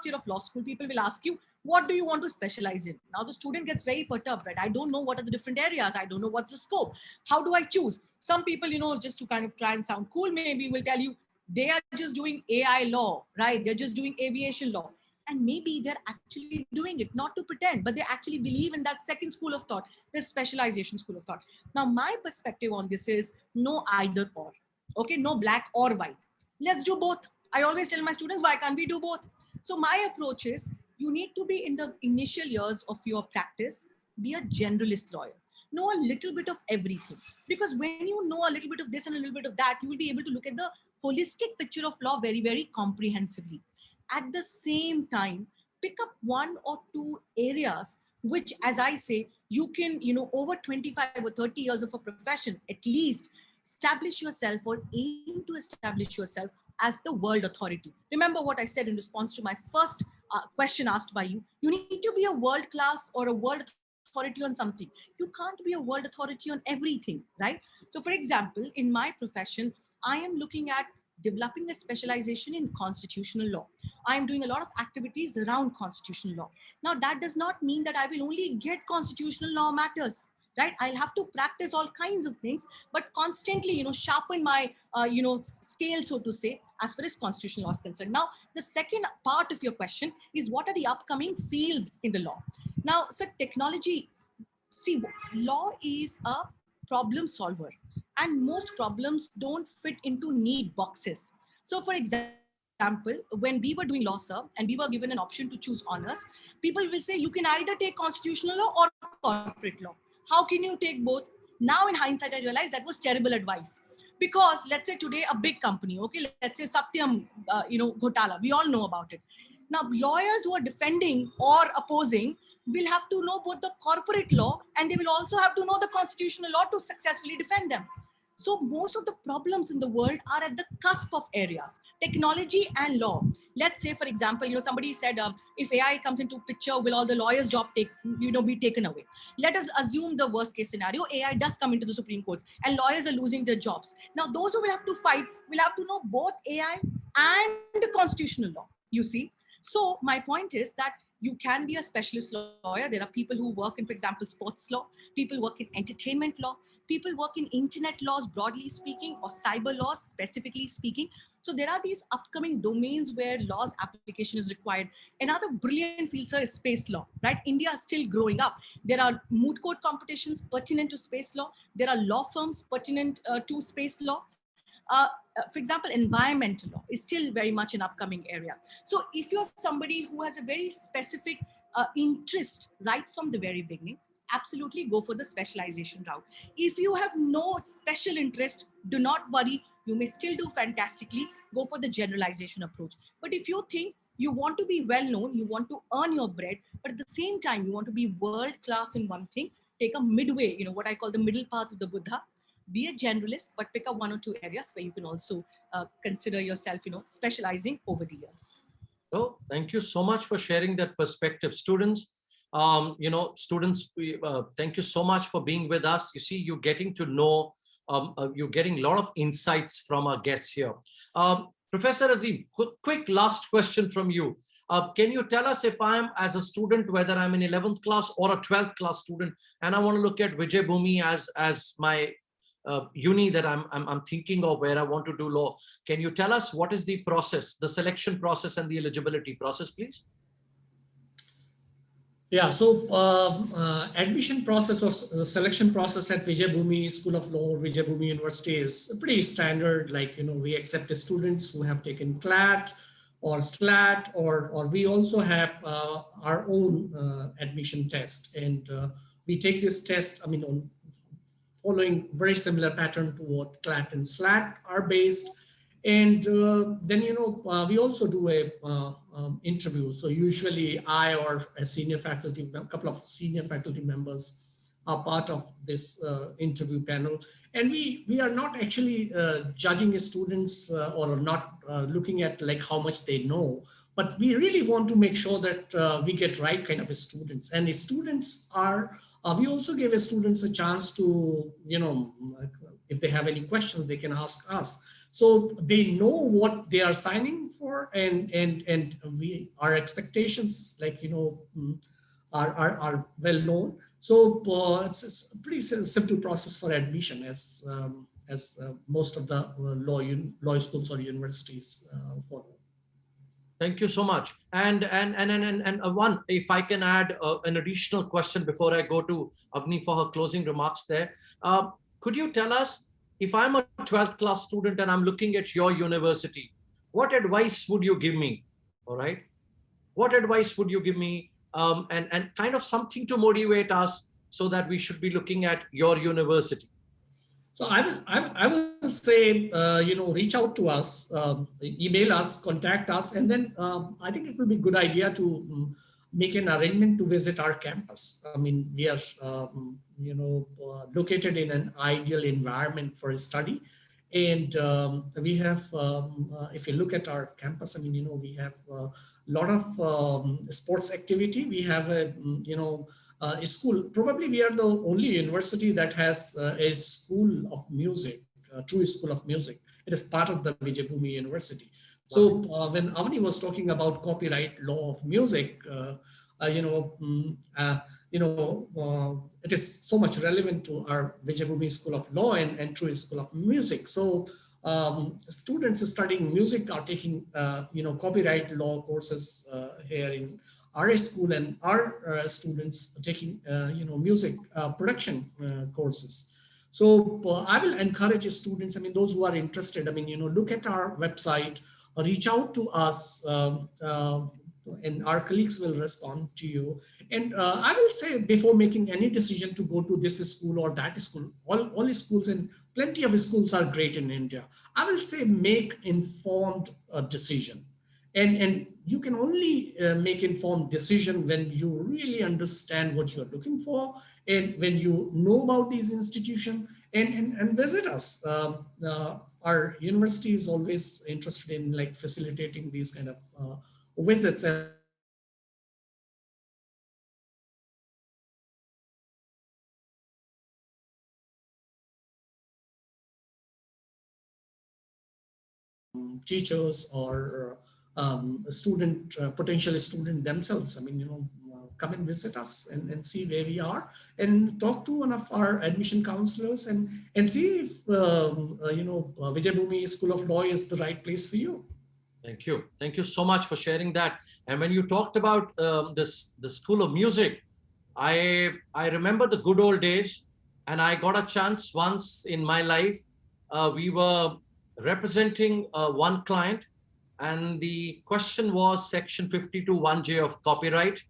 year of law school, people will ask you, what do you want to specialize in? Now the student gets very perturbed, right? I don't know what are the different areas. I don't know what's the scope. How do I choose? Some people, just to kind of try and sound cool, maybe will tell you they are just doing AI law, right? They're just doing aviation law. And maybe they're actually doing it, not to pretend, but they actually believe in that second school of thought, the specialization school of thought. Now, my perspective on this is no either or, okay? No black or white. Let's do both. I always tell my students, why can't we do both? So my approach is, you need to be in the initial years of your practice, be a generalist lawyer. Know a little bit of everything. Because when you know a little bit of this and a little bit of that, you will be able to look at the holistic picture of law very, very comprehensively. At the same time, pick up one or two areas which, as I say, you can, over 25 or 30 years of a profession, at least establish yourself or aim to establish yourself as the world authority. Remember what I said in response to my first question asked by you. You need to be a world class or a world authority on something. You can't be a world authority on everything, right? So for example, in my profession, I am looking at developing a specialization in constitutional law. I am doing a lot of activities around constitutional law. Now, that does not mean that I will only get constitutional law matters, right? I'll have to practice all kinds of things, but constantly, sharpen my, scale, so to say, as far as constitutional law is concerned. Now, the second part of your question is, what are the upcoming fields in the law? Now, so technology See, law is a problem solver, and most problems don't fit into neat boxes. So, for example, when we were doing law, sir, and we were given an option to choose honors, people will say you can either take constitutional law or corporate law. How can you take both? Now, in hindsight, I realized that was terrible advice. Because let's say today a big company, okay, let's say Satyam, Ghotala, we all know about it. Now, lawyers who are defending or opposing will have to know both the corporate law and they will also have to know the constitutional law to successfully defend them. So most of the problems in the world are at the cusp of areas, technology and law. Let's say, for example, somebody said, if AI comes into picture, will all the lawyers' job be taken away? Let us assume the worst case scenario: AI does come into the Supreme Courts, and lawyers are losing their jobs. Now, those who will have to fight will have to know both AI and the constitutional law. You see. So my point is that you can be a specialist lawyer. There are people who work in, for example, sports law, people work in entertainment law, people work in internet laws, broadly speaking, or cyber laws, specifically speaking. So there are these upcoming domains where laws application is required. Another brilliant field, sir, is space law, right? India is still growing up. There are moot court competitions pertinent to space law. There are law firms pertinent to space law. For example, environmental law is still very much an upcoming area. So if you're somebody who has a very specific interest right from the very beginning, absolutely go for the specialization route. If you have no special interest, do not worry. You may still do fantastically. Go for the generalization approach. But if you think you want to be well known, you want to earn your bread, but at the same time, you want to be world class in one thing, take a midway, what I call the middle path of the Buddha. Be a generalist, but pick up one or two areas where you can also consider yourself, specializing over the years. Oh, thank you so much for sharing that perspective. Students, thank you so much for being with us. You see, you're getting to know, you're getting a lot of insights from our guests here. Professor Azim, quick last question from you. Can you tell us, if I'm as a student, whether I'm in 11th class or a 12th class student, and I want to look at Vijaybhoomi as my uni that I'm thinking of, where I want to do law. Can you tell us what is the process, the selection process and the eligibility process, please? Yeah, so admission process or the selection process at Vijaybhoomi School of Law, Vijaybhoomi University is pretty standard. Like, we accept students who have taken CLAT or SLAT, or we also have our own admission test. And we take this test, on following very similar pattern to what CLAT and SLAT are based. And then, we also do a interview. So usually I or a couple of senior faculty members are part of this interview panel. And we are not actually judging students or not looking at like how much they know, but we really want to make sure that we get right kind of students. And the students are, we also give students a chance to, if they have any questions, they can ask us. So they know what they are signing for, and our expectations, like, are well known. So it's a pretty simple process for admission, as most of the law schools or universities follow. Thank you so much. And one, if I can add an additional question before I go to Avani for her closing remarks there. Could you tell us, if I'm a 12th class student and I'm looking at your university, what advice would you give me? All right. What advice would you give me? And kind of something to motivate us so that we should be looking at your university. So I will say, reach out to us, email us, contact us, and then I think it will be a good idea to make an arrangement to visit our campus. I mean, we are, located in an ideal environment for study. And we have, if you look at our campus, we have a lot of sports activity. We have a school. Probably we are the only university that has a school of music, a true school of music. It is part of the Vijaybhoomi University. So when Avani was talking about copyright law of music, it is so much relevant to our Vijaybhoomi School of Law and True School of Music. So students studying music are taking, copyright law courses here in our school and our students taking, music production courses. So I will encourage students, those who are interested, look at our website, or reach out to us, and our colleagues will respond to you. And I will say, before making any decision to go to this school or that school, all schools, and plenty of schools are great in India, I will say make informed decision. And you can only make informed decision when you really understand what you're looking for, and when you know about these institutions, and visit us. Our university is always interested in like facilitating these kind of visits. And teachers or student, potential student themselves, come and visit us, and see where we are, and talk to one of our admission counselors, and see if Vijaybhoomi School of Law is the right place for you. Thank you. Thank you so much for sharing that. And when you talked about the School of Music, I remember the good old days, and I got a chance once in my life. We were representing one client, and the question was Section 52(1)(j) of copyright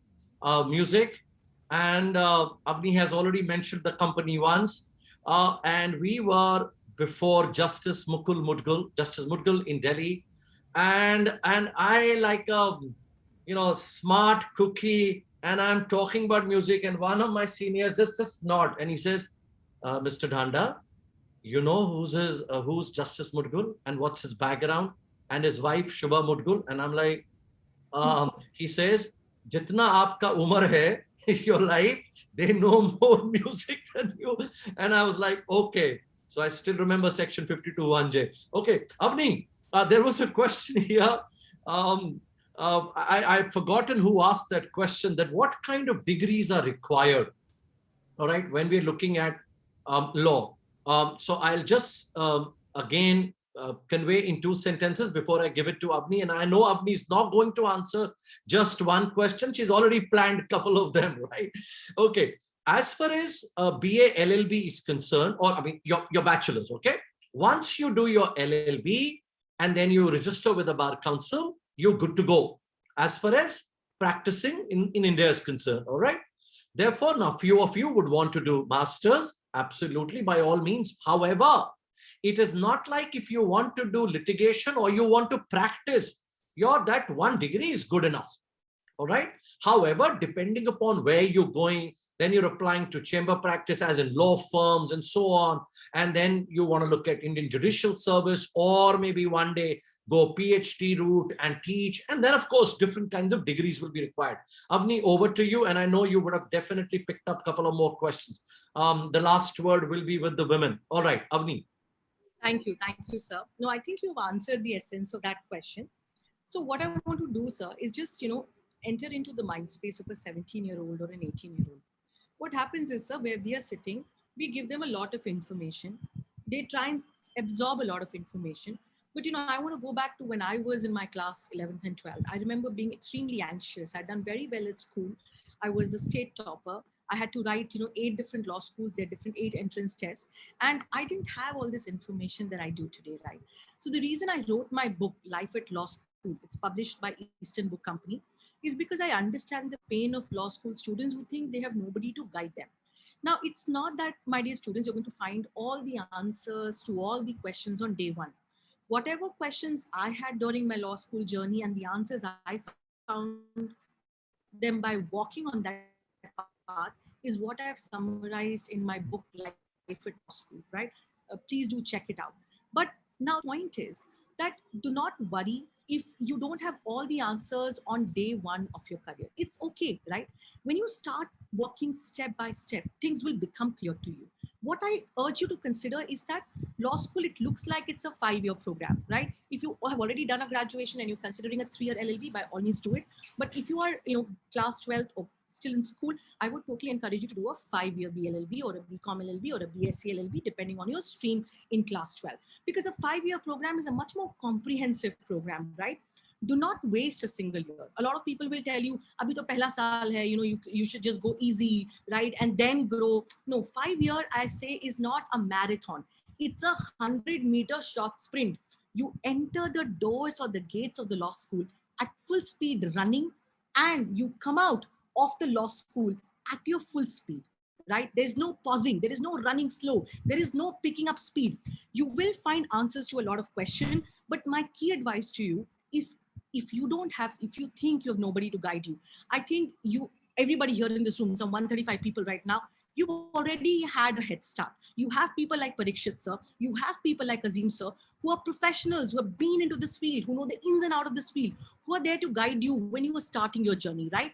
music. And Avani has already mentioned the company once. And we were before Justice Mudgal in Delhi. And I, like a smart cookie, and I'm talking about music, and one of my seniors just nod, and he says, Mr. Dhanda, you know who's Justice Mudgal and what's his background, and his wife Shubha Mudgal. And I'm like, he says, jitna aapka umar hai, your life, they know more music than you. And I was like, okay. So I still remember Section 52(1)(j). Okay, Avani, there was a question here. I've forgotten who asked that question, that what kind of degrees are required, all right, when we're looking at law. So I'll just again convey in 2 sentences before I give it to Avani. And I know Avani is not going to answer just one question. She's already planned a couple of them, right? Okay. As far as BA LLB is concerned, or your bachelor's, okay? Once you do your LLB and then you register with the Bar Council, you're good to go as far as practicing in India is concerned, all right? Therefore, now few of you would want to do masters, absolutely, by all means. However, it is not like if you want to do litigation or you want to practice, that one degree is good enough, all right? However, depending upon where you're going, then you're applying to chamber practice as in law firms and so on. And then you want to look at Indian Judicial Service, or maybe one day go PhD route and teach. And then, of course, different kinds of degrees will be required. Avani, over to you. And I know you would have definitely picked up a couple of more questions. The last word will be with the women. All right, Avani. Thank you, sir. No, I think you've answered the essence of that question. So what I want to do, sir, is just, enter into the mind space of a 17-year-old or an 18-year-old. What happens is, sir, where we are sitting, we give them a lot of information. They try and absorb a lot of information. But, I want to go back to when I was in my class 11th and 12th. I remember being extremely anxious. I'd done very well at school. I was a state topper. I had to write, 8 different law schools, there are different 8 entrance tests. And I didn't have all this information that I do today, right? So the reason I wrote my book, Life at Law School, it's published by Eastern Book Company, is because I understand the pain of law school students who think they have nobody to guide them. Now, it's not that, my dear students, you're going to find all the answers to all the questions on day one. Whatever questions I had during my law school journey and the answers I found them by walking on that path is what I have summarized in my book, Life at Law School, right? Please do check it out. But now the point is that do not worry if you don't have all the answers on day one of your career. It's okay, right? When you start walking step by step, things will become clear to you. What I urge you to consider is that law school, it looks like it's a 5-year program, right? If you have already done a graduation and you're considering a 3-year LLB, by all means do it. But if you are, class 12 or still in school, I would totally encourage you to do a 5-year BLLB or a BCom LLB or a BSc LLB, depending on your stream in class 12. Because a 5-year program is a much more comprehensive program, right? Do not waste a single year. A lot of people will tell you, abhi to pehla saal hai, you should just go easy, right? And then grow. No, 5 year, I say, is not a marathon. It's a 100-meter short sprint. You enter the doors or the gates of the law school at full speed running, and you come out of the law school at your full speed, right? There's no pausing, there is no running slow, there is no picking up speed. You will find answers to a lot of questions, but my key advice to you is, if you think you have nobody to guide you, I think everybody here in this room, some 135 people right now, you've already had a head start. You have people like Parikshit sir, you have people like Azim sir, who are professionals, who have been into this field, who know the ins and out of this field, who are there to guide you when you are starting your journey, right?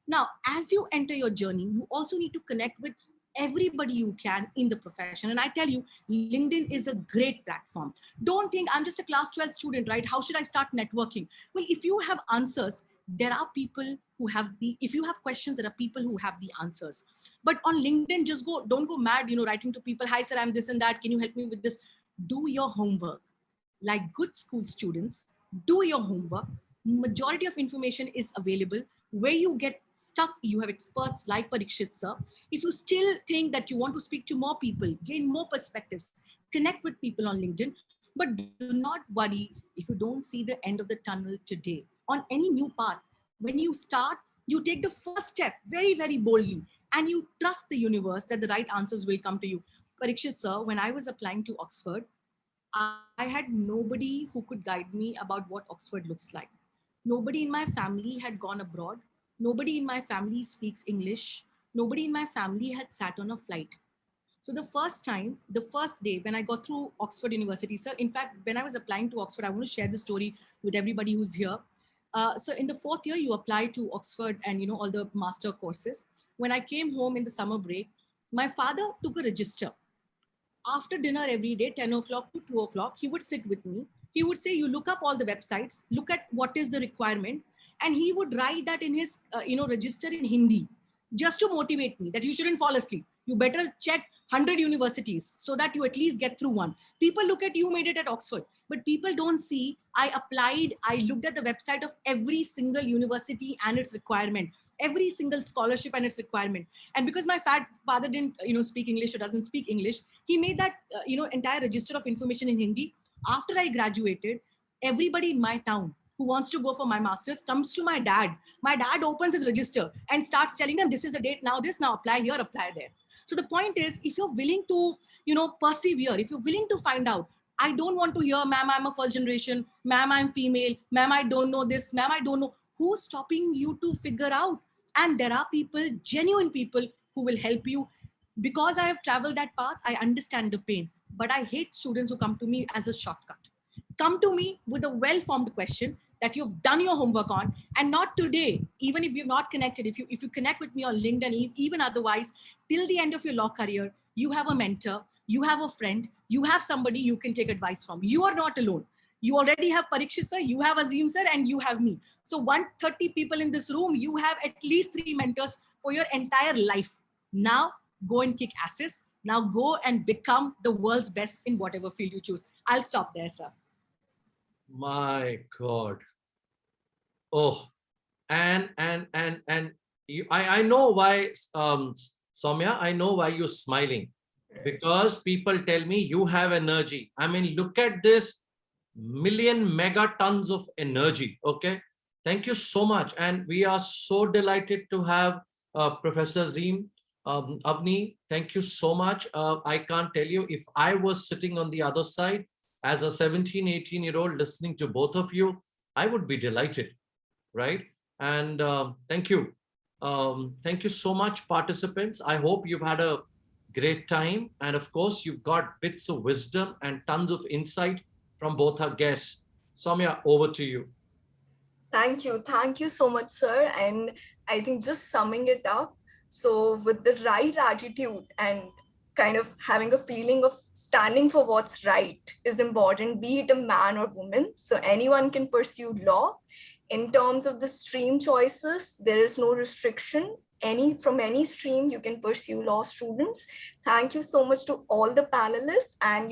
Now, as you enter your journey, you also need to connect with everybody you can in the profession. And I tell you, LinkedIn is a great platform. Don't think I'm just a class 12 student, right? How should I start networking? Well, if you have answers, there are people who have if you have questions, there are people who have the answers. But on LinkedIn, don't go mad, writing to people, hi sir, I'm this and that. Can you help me with this? Do your homework. Like good school students, do your homework. Majority of information is available. Where you get stuck, you have experts like Parikshit sir. If you still think that you want to speak to more people, gain more perspectives, connect with people on LinkedIn, but do not worry if you don't see the end of the tunnel today. On any new path, when you start, you take the first step very, very boldly, and you trust the universe that the right answers will come to you. Parikshit sir, when I was applying to Oxford, I had nobody who could guide me about what Oxford looks like. Nobody in my family had gone abroad. Nobody in my family speaks English. Nobody in my family had sat on a flight. So the first day when I got through Oxford University, sir, in fact, when I was applying to Oxford, I want to share the story with everybody who's here. So in the 4th year, you apply to Oxford and, all the master courses. When I came home in the summer break, my father took a register. After dinner every day, 10 o'clock to 2 o'clock, he would sit with me. He would say, you look up all the websites, look at what is the requirement. And he would write that in his, register in Hindi, just to motivate me that you shouldn't fall asleep. You better check 100 universities so that you at least get through one. People look at you made it at Oxford, but people don't see I applied, I looked at the website of every single university and its requirement, every single scholarship and its requirement. And because my father didn't, speak English or doesn't speak English, he made that, entire register of information in Hindi. After I graduated, everybody in my town who wants to go for my master's comes to my dad. My dad opens his register and starts telling them, this is the date, now this, now apply here, apply there. So the point is, if you're willing to, persevere, if you're willing to find out, I don't want to hear, ma'am, I'm a first generation, ma'am, I'm female, ma'am, I don't know this, ma'am, I don't know. Who's stopping you to figure out? And there are people, genuine people, who will help you. Because I have traveled that path, I understand the pain. But I hate students who come to me as a shortcut. Come to me with a well-formed question that you've done your homework on, and not today, even if you've not connected, if you connect with me on LinkedIn, even otherwise, till the end of your law career, you have a mentor, you have a friend, you have somebody you can take advice from. You are not alone. You already have Parikshit sir, you have Azim sir, and you have me. So 130 people in this room, you have at least 3 mentors for your entire life. Now go and kick asses. Now go and become the world's best in whatever field you choose. I'll stop there, sir. My God. Oh, and I know why, Soumya, I know why you're smiling, because people tell me you have energy. I mean, look at this million megatons of energy. Okay. Thank you so much. And we are so delighted to have Professor Azim. Avani, thank you so much. I can't tell you, if I was sitting on the other side as a 17, 18-year-old listening to both of you, I would be delighted, right? And thank you. Thank you so much, participants. I hope you've had a great time. And of course, you've got bits of wisdom and tons of insight from both our guests. Soumya, over to you. Thank you. Thank you so much, sir. And I think just summing it up, so with the right attitude and kind of having a feeling of standing for what's right is important, be it a man or woman. So anyone can pursue law. In terms of the stream choices, there is no restriction. from any stream you can pursue law, students. Thank you so much to all the panelists. And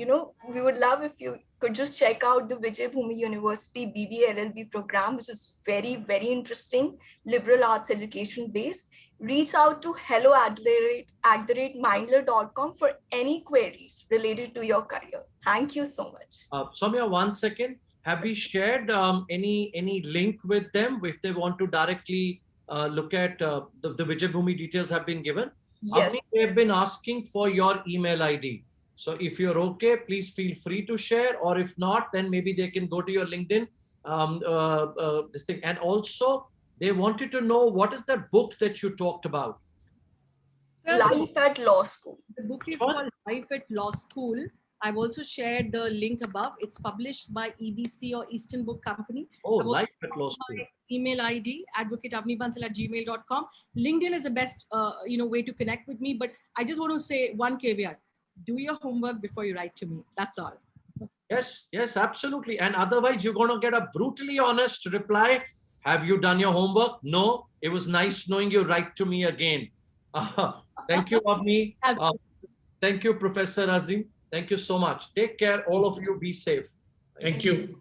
we would love if you could just check out the Vijaybhoomi University BBA LLB program, which is very, very interesting, liberal arts education based. Reach out to hello@mindler.com for any queries related to your career. Thank you so much. Soumya, 1 second. Have we shared any link with them if they want to directly look at the Vijaybhoomi details have been given? Yes. They've been asking for your email ID. So if you're okay, please feel free to share, or if not, then maybe they can go to your LinkedIn, this thing. And also they wanted to know, what is that book that you talked about? Life at Law School. The book is called Life at Law School. I've also shared the link above. It's published by EBC or Eastern Book Company. Oh, Life at Law School. Email ID, advocate.avanibansal@gmail.com. LinkedIn is the best way to connect with me. But I just want to say one caveat. Do your homework before you write to me. That's all. Yes, absolutely. And otherwise, you're going to get a brutally honest reply. Have you done your homework? No. It was nice knowing you. Write to me again. Thank you, Avani. Thank you, Professor Azim. Thank you so much. Take care, all of you. Be safe. Thank you.